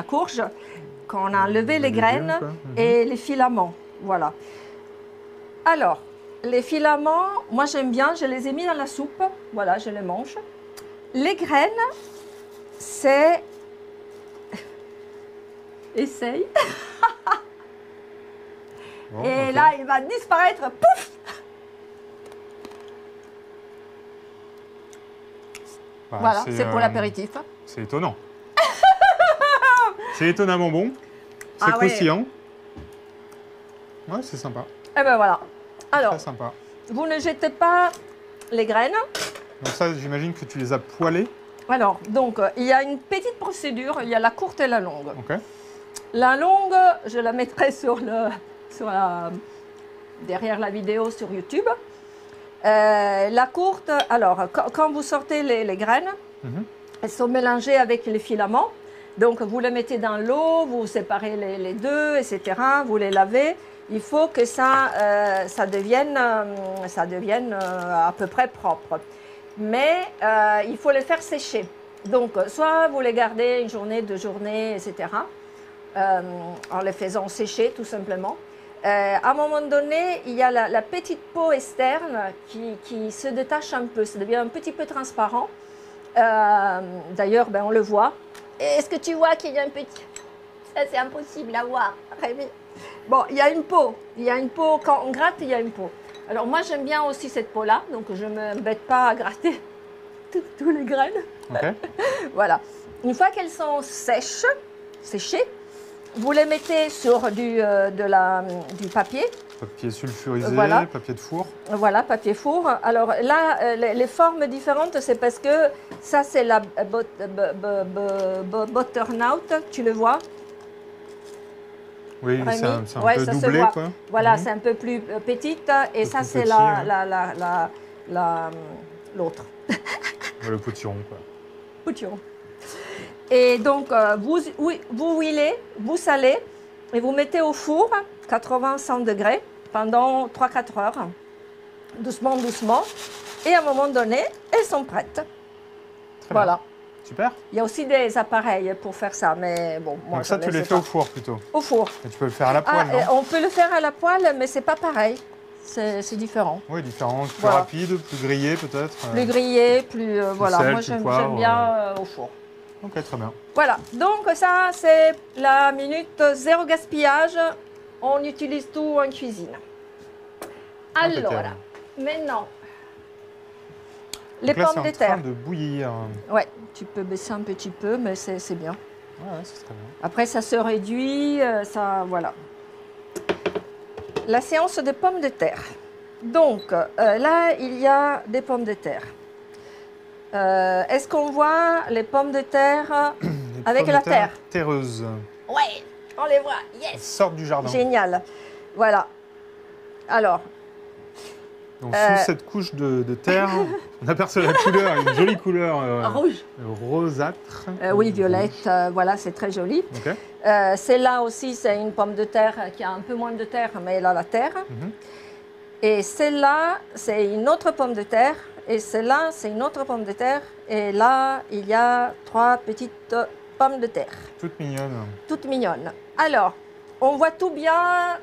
courge, quand on a enlevé les légumes, graines quoi. et les filaments. Voilà. Alors, les filaments, moi j'aime bien, je les ai mis dans la soupe. Voilà, je les mange. Les graines, c'est... Essaye. Bon, Et ok. là, il va disparaître. Pouf! Voilà, c'est pour l'apéritif. C'est étonnant. C'est étonnamment bon. C'est Ah ouais. croustillant. Ouais, c'est sympa. Et ben voilà. Alors, Très sympa. vous ne jetez pas les graines. Donc ça, j'imagine que tu les as poêlées. Alors, donc, il y a une petite procédure. Il y a la courte et la longue. Ok. La longue, je la mettrai derrière la vidéo sur YouTube. La courte, alors, quand vous sortez les graines, Mhm. elles sont mélangées avec les filaments. Donc, vous les mettez dans l'eau, vous séparez les deux, etc. Vous les lavez. Il faut que ça devienne à peu près propre. Mais il faut les faire sécher. Donc, soit vous les gardez une journée, 2 journées, etc. En les faisant sécher, tout simplement. À un moment donné, il y a la petite peau externe qui se détache un peu, ça devient un petit peu transparent. D'ailleurs, on le voit. Est-ce que tu vois qu'il y a un petit... Ça, c'est impossible à voir, Rémi. Bon, il y a une peau. Quand on gratte, il y a une peau. Alors moi, j'aime bien aussi cette peau-là, donc je ne m'embête pas à gratter tous les graines. Ok. Voilà. Une fois qu'elles sont séchées, vous les mettez sur du papier. Papier sulfurisé, Voilà. papier de four. Voilà, papier four. Alors là, les formes différentes, c'est parce que ça, c'est la butternut, tu le vois? Oui, Rémi? c'est un Ouais, peu ça se doublé, voit. quoi. Voilà, Mhm. c'est un peu plus petite. Et ça, plus c'est petit, l'autre. Le potiron, quoi. Potiron. Et donc, vous huilez, vous salez et vous mettez au four, 80-100 degrés, pendant 3-4 heures. Doucement, doucement. Et à un moment donné, elles sont prêtes. Très Voilà. bien. Super. Il y a aussi des appareils pour faire ça, mais bon, moi, Donc ça, j'en tu les sais fais pas. au four, plutôt. Au four. Et tu peux le faire à la poêle, non? On peut le faire à la poêle, mais c'est pas pareil. C'est différent. Oui, différent, plus Voilà. rapide, plus grillé, peut-être. Plus grillé, plus... voilà, sel, moi plus j'aime poivre, bien au four. Ok, très bien. Voilà, donc ça c'est la minute zéro gaspillage. On utilise tout en cuisine. Alors, Impeccable. maintenant, les Donc là, pommes de c'est en terre. train de bouillir. Ouais, tu peux baisser un petit peu, mais c'est bien. Ouais, c'est très bien. Après, ça se réduit, ça, voilà. La séance de pommes de terre. Donc, là, il y a des pommes de terre. Est-ce qu'on voit les pommes de terre Les avec pommes la de terre? terreuses. Ouais, on les voit, Elles yes. sortent du jardin. Génial. Voilà. Alors, Donc, sous cette couche de terre, on aperçoit la couleur, une jolie couleur rouge. rosâtre. Oui, violette, voilà, c'est très joli. Ok. Celle-là aussi, c'est une pomme de terre qui a un peu moins de terre, mais elle a la terre. Mhm. Et celle-là, c'est une autre pomme de terre. Et celle-là, c'est une autre pomme de terre. Et là, il y a 3 petites pommes de terre, Toute mignonne. toutes mignonnes. Alors, on voit tout bien,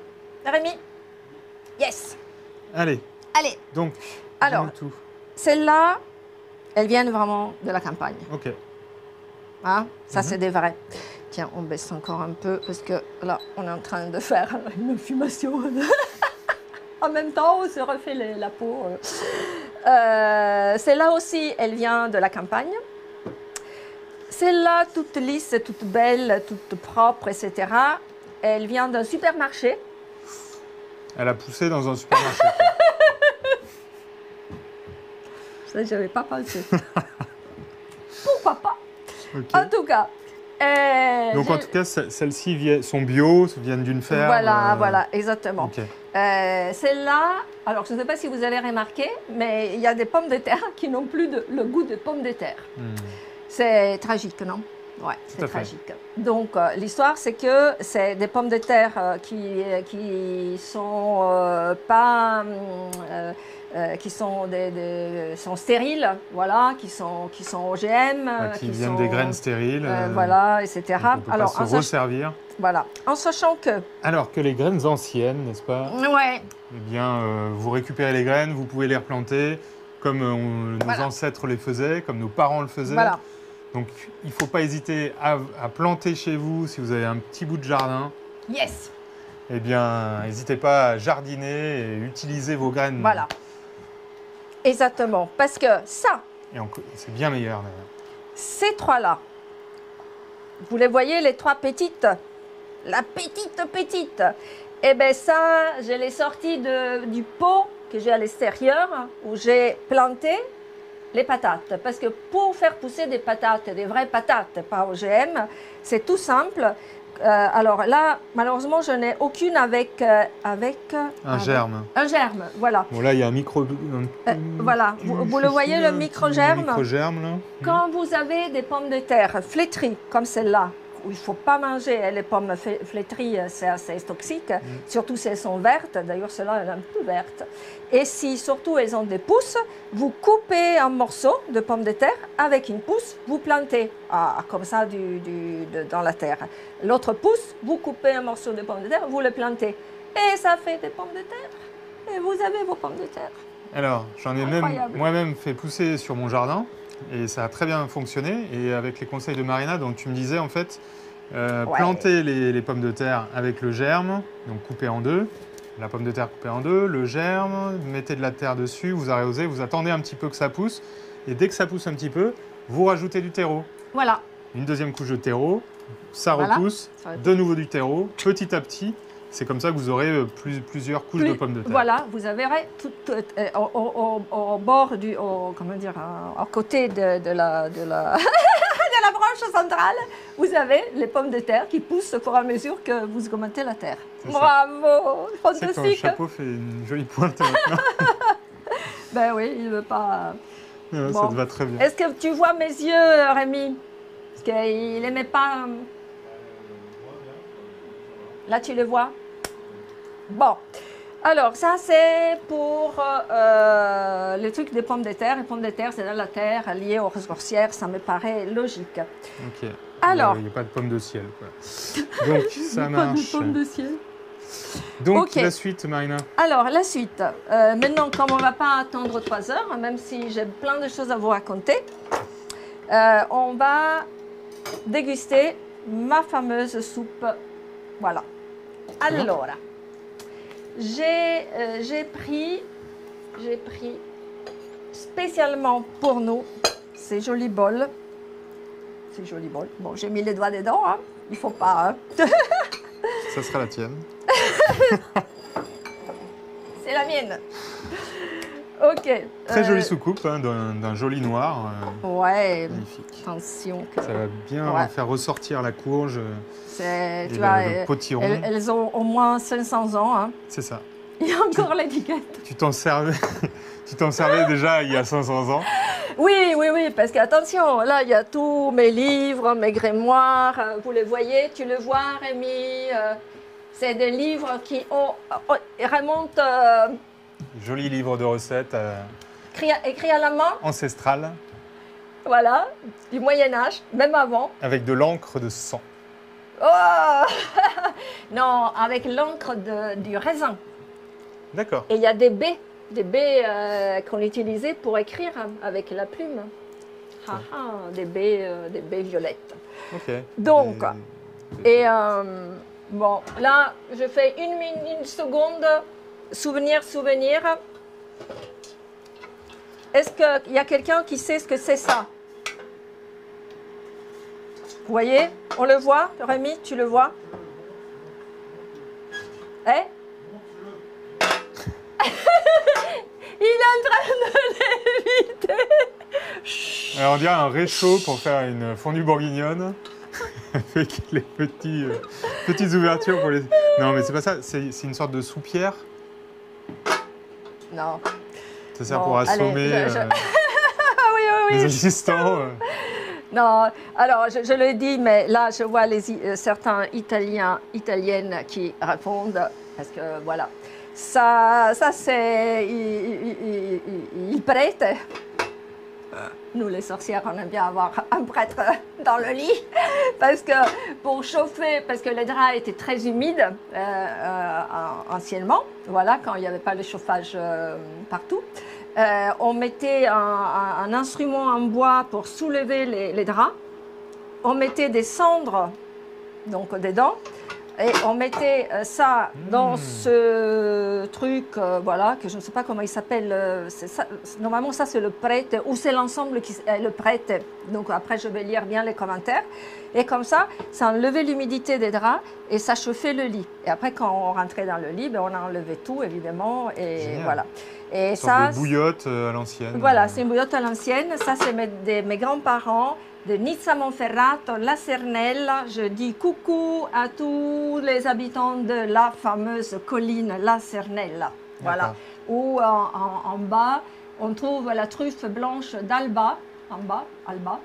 Rémi? Yes. Allez, Allez, donc, Alors. dis-nous tout. celles-là, elles viennent vraiment de la campagne. Ok. Hein? Ça, Mhm. c'est des vrais. Tiens, on baisse encore un peu parce que là, on est en train de faire une fumation. En même temps, on se refait la peau. Celle-là aussi, elle vient de la campagne. Celle-là, toute lisse, toute belle, toute propre, etc. Elle vient d'un supermarché. Elle a poussé dans un supermarché. Ça, j'avais pas pensé. Pourquoi pas? Ok. En tout cas. Donc, en tout cas, celles-ci sont bio, viennent d'une ferme. Voilà, exactement. Ok. Celle-là, alors je ne sais pas si vous avez remarqué, mais il y a des pommes de terre qui n'ont plus le goût de pommes de terre. Hmm. C'est tragique, non? Ouais, Tout c'est à fait. tragique. Donc, l'histoire, c'est que c'est des pommes de terre qui sont pas... qui sont, sont stériles, voilà, qui sont OGM. Qui viennent des graines stériles. voilà, etc. Donc on peut Alors, pas se resservir. voilà, en sachant que... Alors que les graines anciennes, n'est-ce pas? Ouais, Eh bien, vous récupérez les graines, vous pouvez les replanter comme nos Voilà. ancêtres les faisaient, comme nos parents le faisaient. voilà. Donc, il ne faut pas hésiter à planter chez vous, si vous avez un petit bout de jardin. Yes, Eh bien, n'hésitez pas à jardiner et utiliser vos graines. voilà. Exactement, parce que ça, Et c'est bien meilleur, d'ailleurs. ces 3-là, vous les voyez, les 3 petites, la petite, eh bien ça, je l'ai sorti du pot que j'ai à l'extérieur, où j'ai planté les patates. Parce que pour faire pousser des patates, des vraies patates, pas OGM, c'est tout simple. Alors là, malheureusement, je n'ai aucune avec Un germe. un germe, voilà. Bon, là, il y a un micro... Voilà, vous le voyez, le micro-germe. Micro-germe, là. Quand vous avez des pommes de terre flétries, comme celle-là, où il ne faut pas manger les pommes flétries, c'est assez toxique, surtout si elles sont vertes. D'ailleurs, celle-là, elle est un peu verte. Et si surtout elles ont des pousses, vous coupez un morceau de pomme de terre avec une pousse, vous plantez comme ça dans la terre. L'autre pousse, vous coupez un morceau de pomme de terre, vous le plantez. Et ça fait des pommes de terre. Et vous avez vos pommes de terre. Alors, j'en ai moi-même fait pousser sur mon jardin et ça a très bien fonctionné. Et avec les conseils de Marina, donc tu me disais en fait, planter les pommes de terre avec le germe, donc coupé en deux, la pomme de terre coupée en deux, le germe, mettez de la terre dessus, vous arrosez, vous attendez un petit peu que ça pousse. Et dès que ça pousse un petit peu, vous rajoutez du terreau. Voilà. Une deuxième couche de terreau, ça repousse, de nouveau du terreau, petit à petit. C'est comme ça que vous aurez plusieurs couches de pommes de terre. Voilà, vous verrez au bord comment dire, à côté de la de la branche centrale, vous avez les pommes de terre qui poussent au fur et à mesure que vous augmentez la terre. Bravo, fantastique. Ton chapeau fait une jolie pointe maintenant. Ben oui, il ne veut pas. Ouais, bon. Ça te va très bien. Est-ce que tu vois mes yeux, Rémi? Parce qu'il n'aimait pas. Là, tu les vois? Bon, alors ça c'est pour le truc des pommes de terre. Les pommes de terre, c'est dans la terre liée aux ressourcières, ça me paraît logique. Ok. Alors, il n'y a pas de pommes de ciel, quoi. Donc ça marche. Pas de pommes de ciel. Donc okay. La suite, Marina. Alors la suite. Maintenant, comme on ne va pas attendre 3 heures, même si j'ai plein de choses à vous raconter, on va déguster ma fameuse soupe. Voilà. Alors. J'ai pris spécialement pour nous ces jolis bols. Ces jolis bols. Bon, j'ai mis les doigts dedans, hein. Il ne faut pas. Hein. Ça sera la tienne. C'est la mienne. Ok. Très jolie soucoupe, hein, d'un joli noir. Ouais. Magnifique. Attention. Ça va bien faire ressortir la courge. Tu vois, le potiron. Elles ont au moins 500 ans. Hein. C'est ça. Il y a encore l'étiquette. Tu t'en servais déjà il y a 500 ans. Oui, parce que attention, là, il y a tous mes livres, mes grimoires. Vous les voyez, tu le vois, Rémi. C'est des livres qui remontent... Joli livre de recettes. Écrit à la main. Ancestral. Voilà, du Moyen-Âge, même avant. Avec de l'encre de sang. Oh non, avec l'encre du raisin. D'accord. Et il y a des baies qu'on utilisait pour écrire avec la plume. Des baies violettes. Ok. Donc, bon, là, je fais une seconde, souvenir. Est-ce qu'il y a quelqu'un qui sait ce que c'est ça? Vous voyez? On le voit? Rémi, tu le vois? Hein? Il est en train de l'éviter. Alors on dirait un réchaud pour faire une fondue bourguignonne avec les petites ouvertures pour les... Non mais c'est pas ça, c'est une sorte de soupière. Non. Ça sert pour assommer oui. les assistants. Non, alors je le dis, mais là je vois certains italiennes qui répondent, parce que voilà, ça c'est il prête. Nous les sorcières, on aime bien avoir un prêtre dans le lit, parce que pour chauffer, parce que les draps étaient très humides anciennement, voilà, quand il n'y avait pas le chauffage partout. On mettait un instrument en bois pour soulever les draps. On mettait des cendres donc dedans et on mettait ça dans ce truc, voilà, que je ne sais pas comment il s'appelle. Normalement, ça c'est le prêtre ou c'est l'ensemble qui est le prêtre. Donc après, je vais lire bien les commentaires. Et comme ça enlevait l'humidité des draps et ça chauffait le lit. Et après, quand on rentrait dans le lit, ben, on enlevait tout évidemment et génial. Voilà. Et ça, de bouillotte à l'ancienne. Voilà, c'est une bouillotte à l'ancienne. Ça, c'est mes grands-parents de Nizza Monferrato, La Cernelle. Je dis coucou à tous les habitants de la fameuse colline La Cernelle. Voilà. Où en bas, on trouve la truffe blanche d'Alba. En bas, Alba.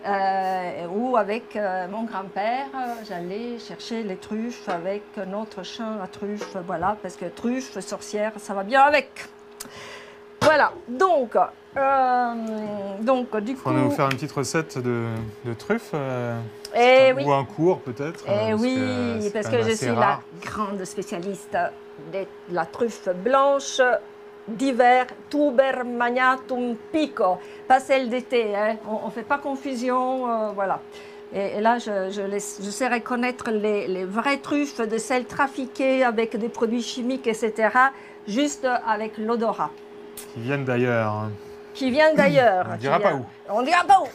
Ou avec mon grand-père, j'allais chercher les truffes avec notre champ à truffes, voilà, parce que truffes, sorcières, ça va bien avec. Voilà, donc du coup... On va vous faire une petite recette de truffes oui. ou un cours peut-être. Oui, parce que je suis la grande spécialiste de la truffe blanche d'hiver, tuber magnatum pico, pas celle d'été, hein. On ne fait pas confusion, voilà. Et là, je sais reconnaître les vraies truffes de celles trafiquées avec des produits chimiques, etc., juste avec l'odorat. Qui viennent d'ailleurs. Qui viennent d'ailleurs. On ne dira pas où. On ne dira pas où.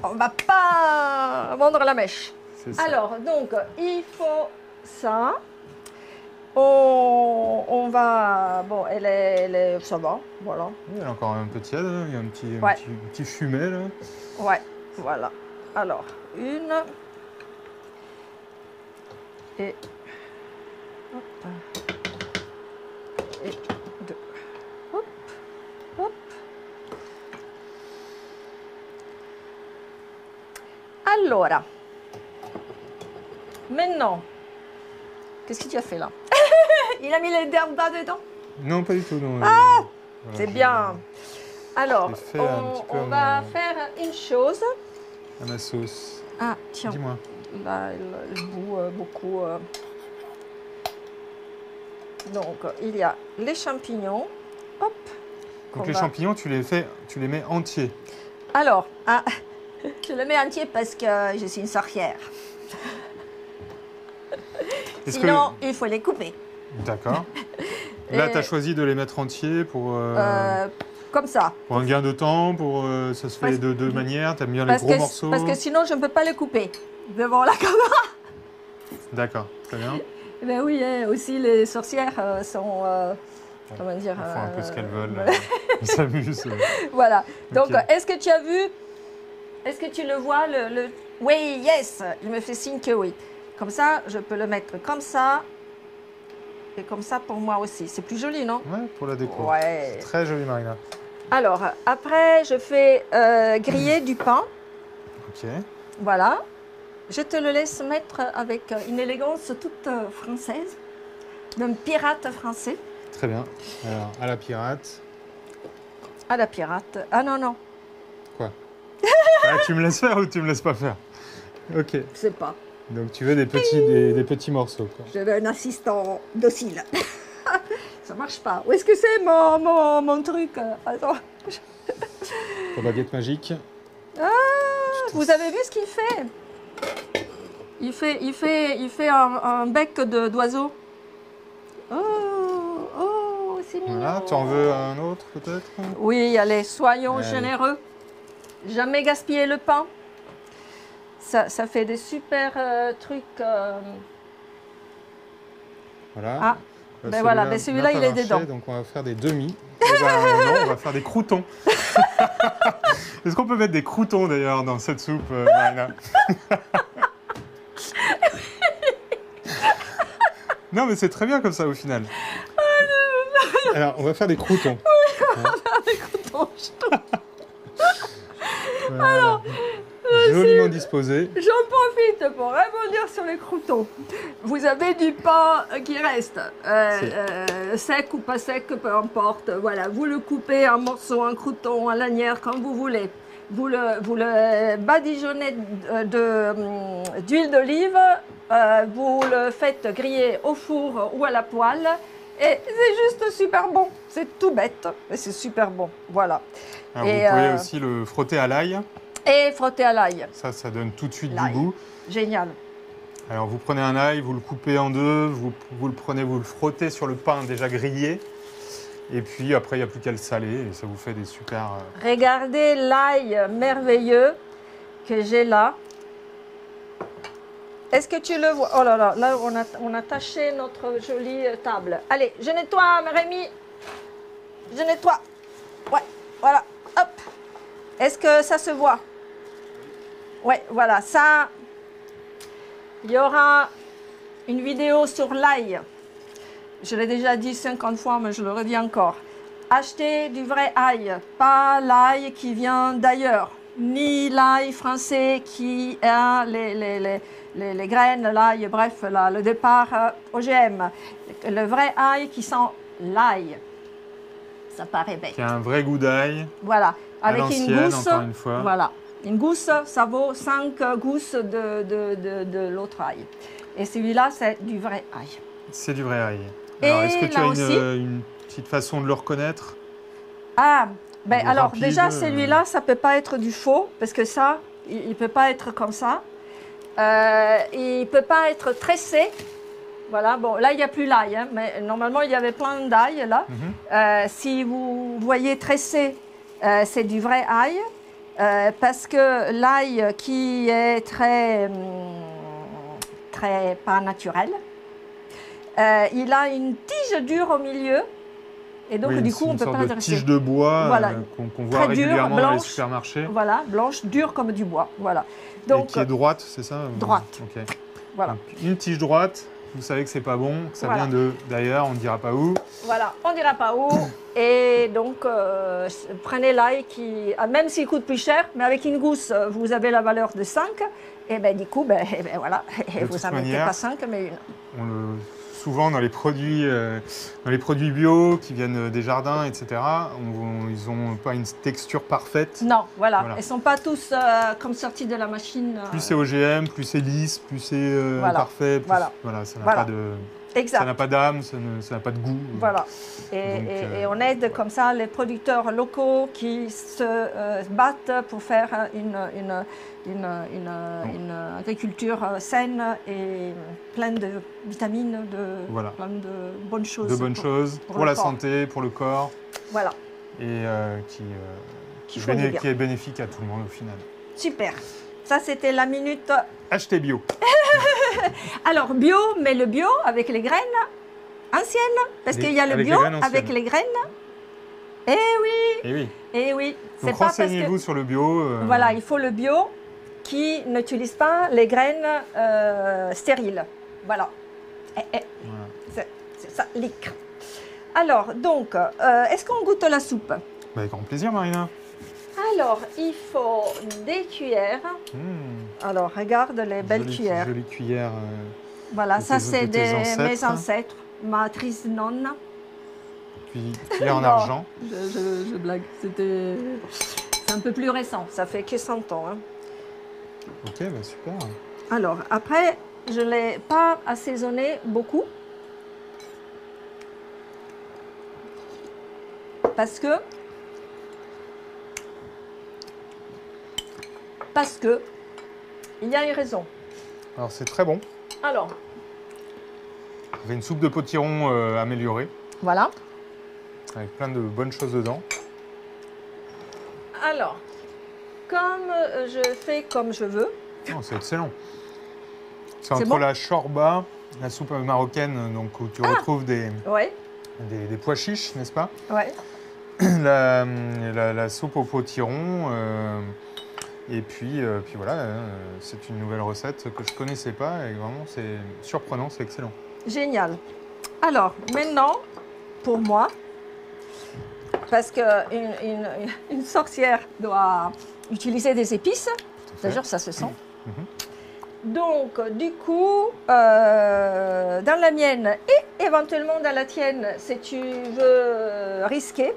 On ne va pas vendre la mèche. Alors, donc, il faut ça. On va... Bon, elle est... Ça va, voilà. Oui, elle est encore un peu tiède, il y a un petit fumet là. Ouais, voilà. Alors, une... Et... Hop. Et deux. Hop. Hop. Allora. Maintenant, qu'est-ce que tu as fait là? Il a mis les dents dedans? Non, pas du tout. Non. Ah, voilà, c'est bien. Alors, on va mon... faire une chose. À ma sauce. Ah, tiens. Dis-moi. Là, elle bout beaucoup. Donc, il y a les champignons. Hop. Donc les champignons, tu les mets entiers. Alors, je les mets entiers parce que je suis une sorcière. Sinon, il faut les couper. D'accord. Là, tu as choisi de les mettre entiers pour... comme ça. Pour un gain de temps, ça se fait de deux manières. Tu aimes bien les gros morceaux. Parce que sinon, je ne peux pas les couper devant la caméra. D'accord, très bien. Ben oui, aussi les sorcières sont... comment dire, elles font un peu ce qu'elles veulent. Elles s'amusent. Voilà. Donc, okay. Est-ce que tu as vu... Est-ce que tu le vois Oui, yes. Il me fait signe que oui. Comme ça, je peux le mettre comme ça. Et comme ça pour moi aussi. C'est plus joli, non? Ouais, pour la déco. Ouais. C'est très joli, Marina. Alors, après, je fais griller du pain. Ok. Voilà. Je te le laisse mettre avec une élégance toute française, d'un pirate français. Très bien. Alors, à la pirate. À la pirate. Ah non, non. Quoi? Tu me laisses faire ou tu me laisses pas faire? Ok. Je sais pas. Donc tu veux des petits morceaux, quoi. Je veux un assistant docile. Ça marche pas. Où est-ce que c'est mon truc? Attends. Ta baguette magique. Ah, vous avez vu ce qu'il fait? Il fait un bec d'oiseau. Oh, c'est mignon. Voilà, tu en veux un autre peut-être? Oui, allez, soyons généreux. Jamais gaspiller le pain. Ça fait des super trucs. Voilà. Ah, ben voilà, ben celui-là, il est dedans. Donc on va faire des demi. Non, on va faire des croûtons. Est-ce qu'on peut mettre des croûtons d'ailleurs dans cette soupe, Marina? Non, mais c'est très bien comme ça au final. Alors, on va faire des croûtons. Oui, on va faire des croûtons. Voilà. Alors, joliment disposé. J'en profite pour rebondir sur les croûtons. Vous avez du pain qui reste, sec ou pas sec, peu importe. Voilà, vous le coupez en morceaux, en croûtons, en lanières, comme vous voulez. Vous le badigeonnez d'huile d'olive, vous le faites griller au four ou à la poêle. Et c'est juste super bon. C'est tout bête, mais c'est super bon. Voilà. Alors, vous pouvez aussi le frotter à l'ail. Et frotter à l'ail. Ça donne tout de suite du goût. Génial. Alors, vous prenez un ail, vous le coupez en deux, vous le frottez sur le pain déjà grillé. Et puis, après, il n'y a plus qu'à le saler et ça vous fait des super... Regardez l'ail merveilleux que j'ai là. Est-ce que tu le vois? Oh là là, là, on a taché notre jolie table. Allez, je nettoie, Rémi. Je nettoie. Ouais, voilà, hop. Est-ce que ça se voit? Ouais, voilà, ça... Il y aura une vidéo sur l'ail. Je l'ai déjà dit 50 fois, mais je le redis encore. Achetez du vrai ail, pas l'ail qui vient d'ailleurs. ni l'ail français qui a les graines, l'ail, bref, le départ OGM. Le vrai ail qui sent l'ail. Ça paraît bête. Qui a un vrai goût d'ail. Voilà, avec une gousse. Encore une fois. Voilà, une gousse, ça vaut 5 gousses de l'autre ail. Et celui-là, c'est du vrai ail. C'est du vrai ail. Alors, est-ce que tu as une petite façin de le reconnaître? Ah, ben alors rapide, déjà, celui-là, ça ne peut pas être du faux, parce que ça, il ne peut pas être comme ça. Il ne peut pas être tressé. Voilà, bon, là, il n'y a plus l'ail, hein, mais normalement, il y avait plein d'ail, là. Si vous voyez tressé, c'est du vrai ail, parce que l'ail qui est très pas naturel, il a une tige dure au milieu, et donc oui, du coup, on ne peut pas une dresser. Tige de bois voilà. qu'on voit régulièrement dure, dans les supermarchés. Voilà, blanche, dure comme du bois. Voilà. Donc, et qui est droite, c'est ça? Droite. Okay. Voilà. Donc, une tige droite, vous savez que c'est pas bon, que ça vient d'ailleurs, on ne dira pas où. Voilà, on ne dira pas où. Et donc, prenez l'ail qui, même s'il coûte plus cher, mais avec une gousse, vous avez la valeur de 5. Et bien du coup, voilà, vous n'en mettez pas 5, mais une. Souvent dans les produits bio qui viennent des jardins, etc., ils n'ont pas une texture parfaite. Non, voilà. Ils ne sont pas tous comme sortis de la machine. Plus c'est OGM, plus c'est lisse, plus c'est parfait. Plus, voilà, ça n'a pas de... Exact. Ça n'a pas d'âme, ça n'a pas de goût. Voilà. Et on aide comme ça les producteurs locaux qui se battent pour faire une agriculture saine et pleine de vitamines, plein de bonnes choses. De bonnes choses pour la santé, pour le corps. Voilà. Et qui est bénéfique à tout le monde au final. Super. Ça, c'était la minute... Achetez bio. Alors, bio, mais le bio avec les graines anciennes. Parce qu'il y a le bio avec les graines. Eh oui. Eh oui. Eh oui. Donc, renseignez-vous sur le bio. Voilà, il faut le bio qui n'utilise pas les graines stériles. Voilà. C'est ça, lic. Alors, donc, est-ce qu'on goûte la soupe? Avec grand plaisir, Marina. Alors, il faut des cuillères. Alors, regarde les belles cuillères. Jolies cuillères. Voilà, ça c'est mes ancêtres, ma triste nonne. Puis cuillère en argent. Je blague, c'est un peu plus récent, ça fait que 100 ans. Hein. Ok, bah super. Alors, après, je ne l'ai pas assaisonné beaucoup. Parce que il y a une raison. Alors c'est très bon. Alors. Vous avez une soupe de potiron améliorée. Voilà. Avec plein de bonnes choses dedans. Alors, comme je fais comme je veux. Oh, c'est excellent. C'est entre la chorba, la soupe marocaine, donc où tu retrouves des pois chiches, n'est-ce pas? Ouais. La soupe au potiron. Et puis voilà, c'est une nouvelle recette que je ne connaissais pas et vraiment c'est surprenant, c'est excellent. Génial. Alors maintenant, pour moi, parce qu'une sorcière doit utiliser des épices, d'ailleurs ça se sent. Donc du coup, dans la mienne et éventuellement dans la tienne, si tu veux risquer,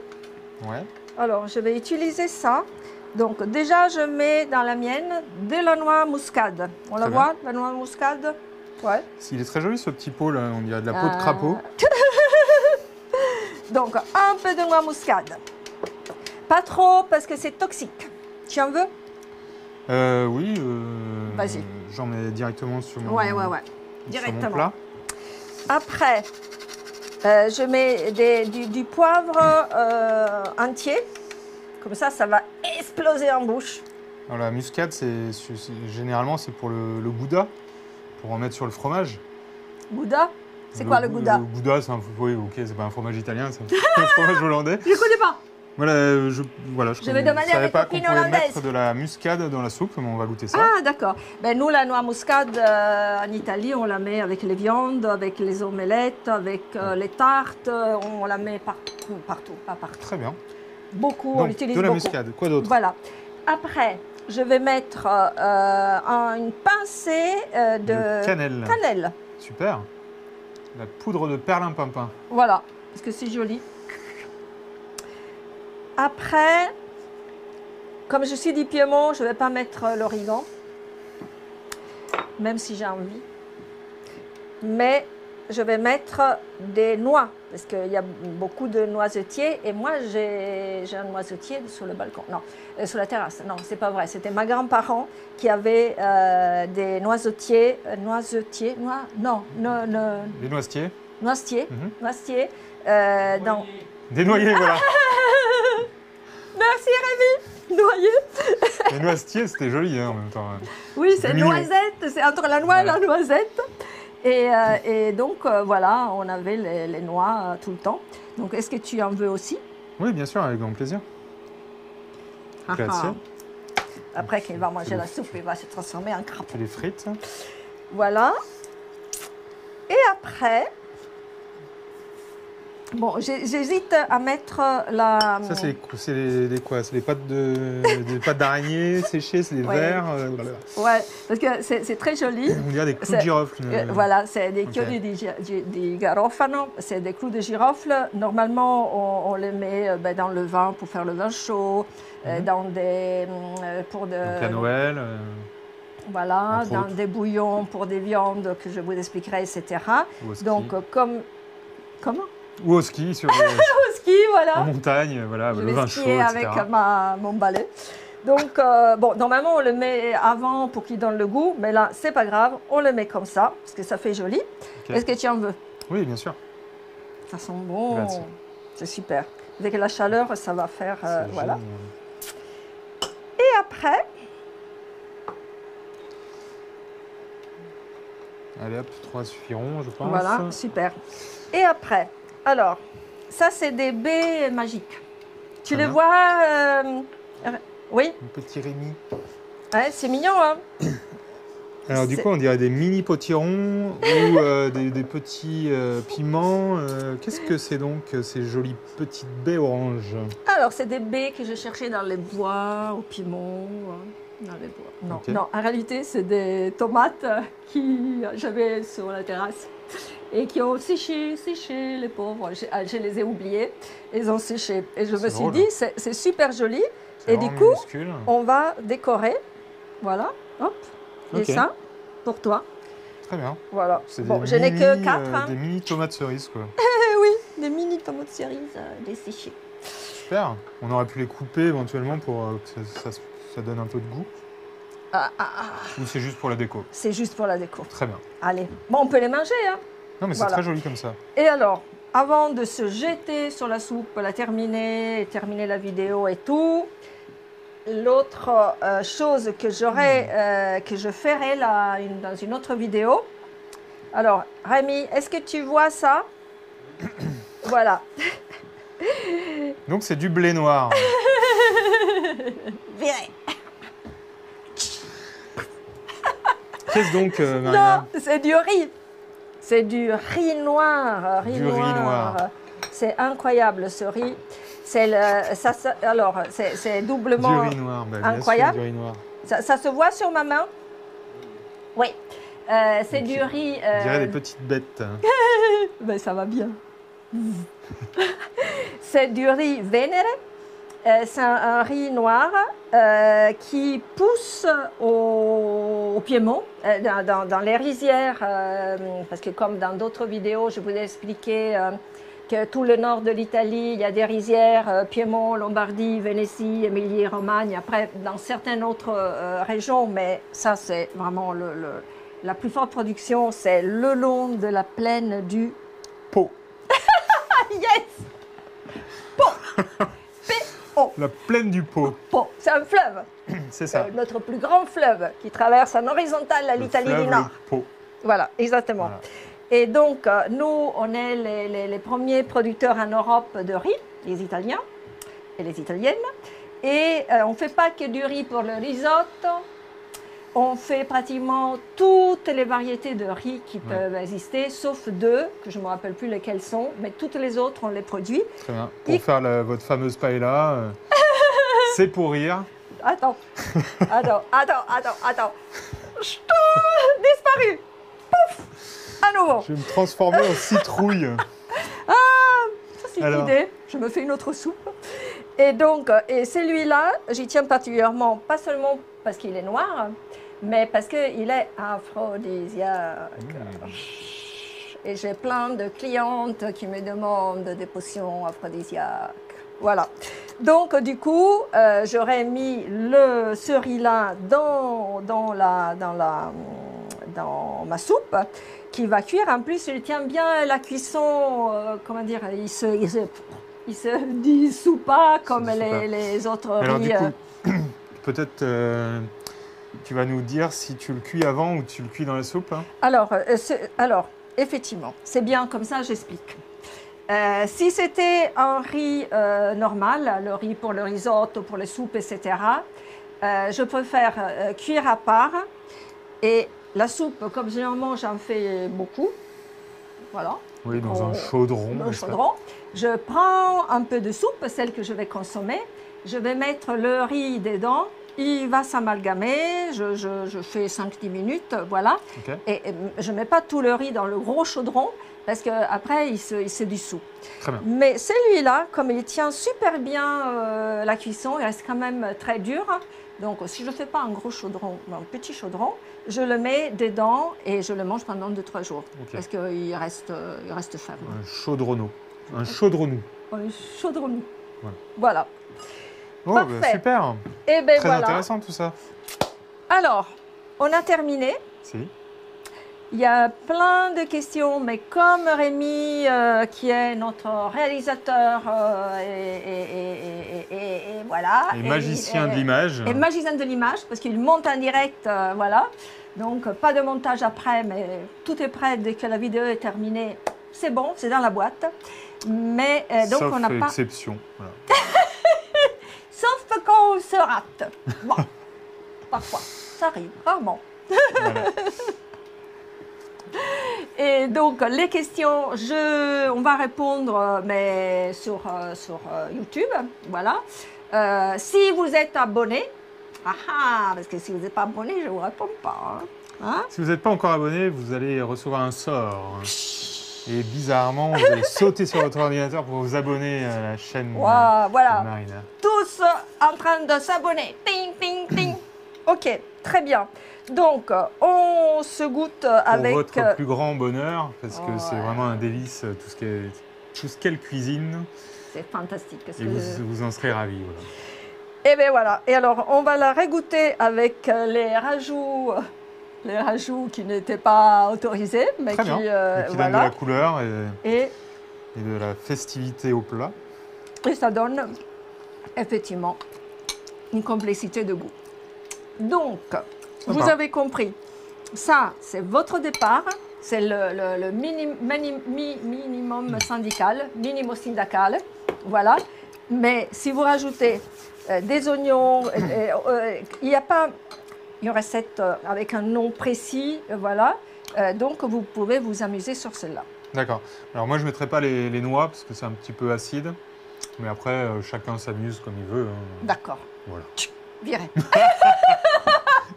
alors je vais utiliser ça. Donc déjà, je mets dans la mienne de la noix muscade. On la voit, la noix muscade? Ouais. Il est très joli ce petit pot là, on dirait de la peau de crapaud. Donc un peu de noix muscade. Pas trop parce que c'est toxique. Tu en veux? Oui. Vas-y. J'en mets directement sur mon, directement. Sur mon plat. Après, je mets du poivre entier. Comme ça, ça va exploser en bouche. Alors, la muscade, généralement, c'est pour le gouda, pour en mettre sur le fromage. Gouda? C'est quoi le gouda? Le gouda, c'est pas un fromage italien, c'est un fromage hollandais. Je ne connais pas. Voilà, je vais demander avec pas qu'on copine pouvait hollandaise. Mettre de la muscade dans la soupe, mais on va goûter ça. Ah, d'accord. Ben, nous, la noix muscade, en Italie, on la met avec les viandes, avec les omelettes, avec les tartes. On la met partout, pas partout. Très bien. Beaucoup, donc, on l'utilise beaucoup. De la beaucoup. muscade, quoi d'autre? Voilà. Après, je vais mettre une pincée de cannelle. cannelle. Super. La poudre de perlimpinpin. Voilà, parce que c'est joli. Après, comme je suis du Piémont, je ne vais pas mettre l'origan, même si j'ai envie. Mais je vais mettre des noix, parce qu'il y a beaucoup de noisetiers. Et moi, j'ai un noisetier sur le balcon. Non, sur la terrasse. Non, c'est pas vrai. C'était mes grands-parents qui avaient des noisetiers. Les noisetiers. Noisetiers. Mhm. Noisetiers. Dans... Des noyers, voilà. Merci Rémi. Noyer. Les noisetiers, c'était joli hein, en même temps. Oui, c'est mignon. noisette. C'est entre la noix et la Ouais. noisette. Et donc, voilà, on avait les noix tout le temps. Donc, est-ce que tu en veux aussi? Oui, bien sûr, avec grand plaisir. Ah, Grazie. ah. Après qu'il va manger la soupe, il va se transformer en crapaud. Fais les frites. Voilà. Et après, bon, j'hésite à mettre la... Ça, c'est quoi? C'est les pattes des pattes d'araignée séchées, c'est des Ouais. vers. Ouais, parce que c'est très joli. On dirait des clous de C'est- girofle. Voilà, c'est des Ok. chiodi di garofano, c'est des clous de girofle. Normalement, on les met dans le vin pour faire le vin chaud, Mhm. dans des... pour de, Donc à Noël. voilà, entre dans autres. des bouillons pour des viandes que je vous expliquerai, etc. Ou au ski. Donc, comme... Comment? Ou au ski, sur Au ski, voilà. en montagne, voilà, Je le vais vin chaud, skier etc. avec mon balai. Donc, bon, normalement, on le met avant pour qu'il donne le goût, mais là, c'est pas grave, on le met comme ça, parce que ça fait joli. Ok. Est-ce que tu en veux? Oui, bien sûr. Ça sent bon. Grazie. C'est super. Avec la chaleur, ça va faire... C'est voilà. génial. Et après, Allez hop, 3 suffiront, je pense. voilà, super. Et après, alors, ça, c'est des baies magiques. Tu Très les bien. vois Oui, Un petit Rémi. ouais, c'est mignon, hein? Alors du C'est- coup, on dirait des mini potirons ou des petits piments. Qu'est-ce que c'est donc ces jolies petites baies oranges? Alors, c'est des baies que je cherchais dans les bois, au Piémont, dans les bois. Non, Ok. non, en réalité, c'est des tomates que j'avais sur la terrasse et qui ont séché, les pauvres. Je les ai oubliées, ils ont séché. Et je me C'est suis drôle. dit, c'est super joli. C'est Et du vraiment coup, minuscule. on va décorer. Voilà, hop, Ok. et ça, pour toi. Très bien. Voilà. C'est Bon, des je n'ai que mini, 4. des mini tomates cerises quoi. Oui, des mini tomates cerises desséchées. Super. On aurait pu les couper éventuellement pour que ça donne un peu de goût. Ou c'est juste pour la déco? C'est juste pour la déco. Très bien. Allez, bon, on peut les manger, hein. Non mais c'est Voilà. très joli comme ça. Et alors, avant de se jeter sur la soupe, la terminer, et terminer la vidéo et tout, l'autre chose que que je ferai là, dans une autre vidéo. Alors, Rémi, est-ce que tu vois ça? Voilà. Donc c'est du blé noir. Viré. Qu'est-ce donc, Marina? Non, c'est du riz. C'est du riz noir. Du riz noir. C'est incroyable ce riz. C'est doublement. Du riz noir. Bah, bien sûr, incroyable. du riz noir. Ça se voit sur ma main? Oui. C'est Ok. du riz. On dirait des petites bêtes. Ben, ça va bien. C'est du riz vénéré. C'est un riz noir qui pousse au Piémont, dans les rizières, parce que comme dans d'autres vidéos, je vous ai expliqué que tout le nord de l'Italie, il y a des rizières, Piémont, Lombardie, Vénétie, Émilie-Romagne, après dans certaines autres régions, mais ça c'est vraiment la plus forte production, c'est le long de la plaine du Pau. Yes! La plaine du Pau. Pau, c'est un fleuve, C'est ça. notre plus grand fleuve qui traverse en horizontale Le l'Italie fleuve, du Nord. le Pau. Voilà, exactement. Voilà. Et donc, nous, on est les premiers producteurs en Europe de riz, les Italiens et les Italiennes. Et on ne fait pas que du riz pour le risotto. On fait pratiquement toutes les variétés de riz qui peuvent exister, sauf 2, que je ne me rappelle plus lesquelles sont, mais toutes les autres, on les produit. Très bien. Pour faire votre fameuse paella, c'est pour rire. Attends. Chut, disparu. Pouf. À nouveau. Je vais me transformer en citrouille. Ça, c'est une Alors. idée. Je me fais une autre soupe. Et donc, et celui-là, j'y tiens particulièrement, pas seulement parce qu'il est noir, mais parce qu'il est aphrodisiaque. Et j'ai plein de clientes qui me demandent des potions aphrodisiaques. Voilà. Donc, du coup, j'aurais mis ce riz-là dans ma soupe qui va cuire. En plus, il tient bien la cuisson, comment dire, il se dissout pas comme les autres Alors riz. du coup, peut-être tu vas nous dire si tu le cuis avant ou tu le cuis dans la soupe. Hein. Alors, effectivement, c'est bien comme ça, j'explique. Si c'était un riz normal, le riz pour le risotto, pour les soupes, etc., je préfère cuire à part. Et la soupe, comme généralement j'en fais beaucoup, voilà. Oui, dans un chaudron. Dans un chaudron. Je prends un peu de soupe, celle que je vais consommer. Je vais mettre le riz dedans. Il va s'amalgamer. Je fais 5-10 minutes, voilà. Okay. Et je ne mets pas tout le riz dans le gros chaudron parce qu'après, il se dissout. Très bien. Mais celui-là, comme il tient super bien la cuisson, il reste quand même très dur. Donc, si je ne fais pas un gros chaudron, un petit chaudron, je le mets dedans et je le mange pendant 2-3 jours. Okay. Parce qu'il reste ferme. Un chaudronneau. Un chaudronou. Un chaudron. Voilà. Voilà. Oh, Parfait. bah, super. Et ben Très voilà. intéressant tout ça. Alors, on a terminé. Si. Il y a plein de questions, mais comme Rémi, qui est notre réalisateur et voilà. Et magicien de l'image. Et magicien de l'image, parce qu'il monte en direct, voilà. Donc, pas de montage après, mais tout est prêt dès que la vidéo est terminée. C'est bon, c'est dans la boîte. Mais donc, Sauf on n'a pas... exception. Voilà. Sauf quand on se rate. Bon, parfois, ça arrive, rarement. Voilà. Et donc, les questions, on va répondre, mais sur YouTube, voilà. Si vous êtes abonné, parce que si vous n'êtes pas abonné, je ne vous réponds pas. Hein? Si vous n'êtes pas encore abonné, vous allez recevoir un sort. Et bizarrement, vous allez sauter sur votre ordinateur pour vous abonner à la chaîne Wow, voilà. de Marina. Tous en train de s'abonner. Ting, ting, ting. Ok, très bien. Donc, on se goûte avec... Pour votre plus grand bonheur, parce que c'est Ouais. vraiment un délice, tout ce qu'elle cuisine. C'est fantastique. Et vous en serez ravis. Voilà. Et bien voilà. Et alors, on va la régoûter avec les rajouts qui n'étaient pas autorisés, mais Très qui, bien. Et qui donnent de voilà. la couleur Et de la festivité au plat. ça donne effectivement une complexité de goût. Donc, vous avez compris, ça, c'est votre départ, c'est le minimum syndical, minimum syndical, voilà. Mais si vous rajoutez des oignons, il n'y a pas une recette avec un nom précis, voilà. Donc, vous pouvez vous amuser sur celle-là. D'accord. Alors moi, je ne mettrai pas les noix, parce que c'est un petit peu acide. Mais après, chacun s'amuse comme il veut. Hein. D'accord. Voilà. Virez.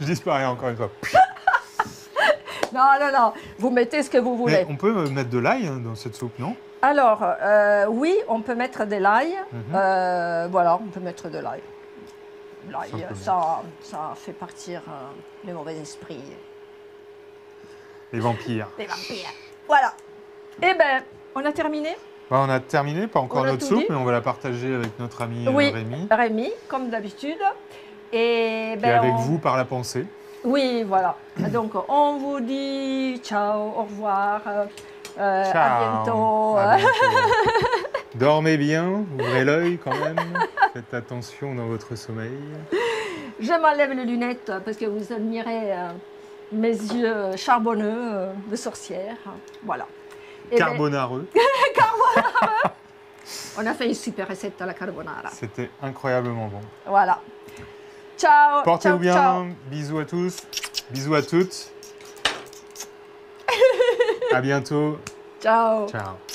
Je disparais encore une fois. Non. Vous mettez ce que vous voulez. Mais on peut mettre de l'ail dans cette soupe, non? Alors, oui, on peut mettre de l'ail. Voilà, on peut mettre de l'ail. L'ail, ça fait partir les mauvais esprits. Les vampires. Les vampires. Voilà. Eh bien, on a terminé? Bah, on a terminé, pas encore On a notre tout soupe, dit. mais on va la partager avec notre ami Oui, Rémi. Rémi, comme d'habitude. Et, Et avec vous par la pensée. Oui, voilà. Donc, on vous dit ciao, au revoir, à bientôt. À bientôt. Dormez bien, ouvrez l'œil quand même. Faites attention dans votre sommeil. Je m'enlève les lunettes parce que vous admirez mes yeux charbonneux de sorcière. Voilà. Et Carbonareux. on a fait une super recette à la carbonara. C'était incroyablement bon. Voilà. Ciao. Portez-vous bien. Ciao. Bisous à tous. Bisous à toutes. À bientôt. Ciao. Ciao.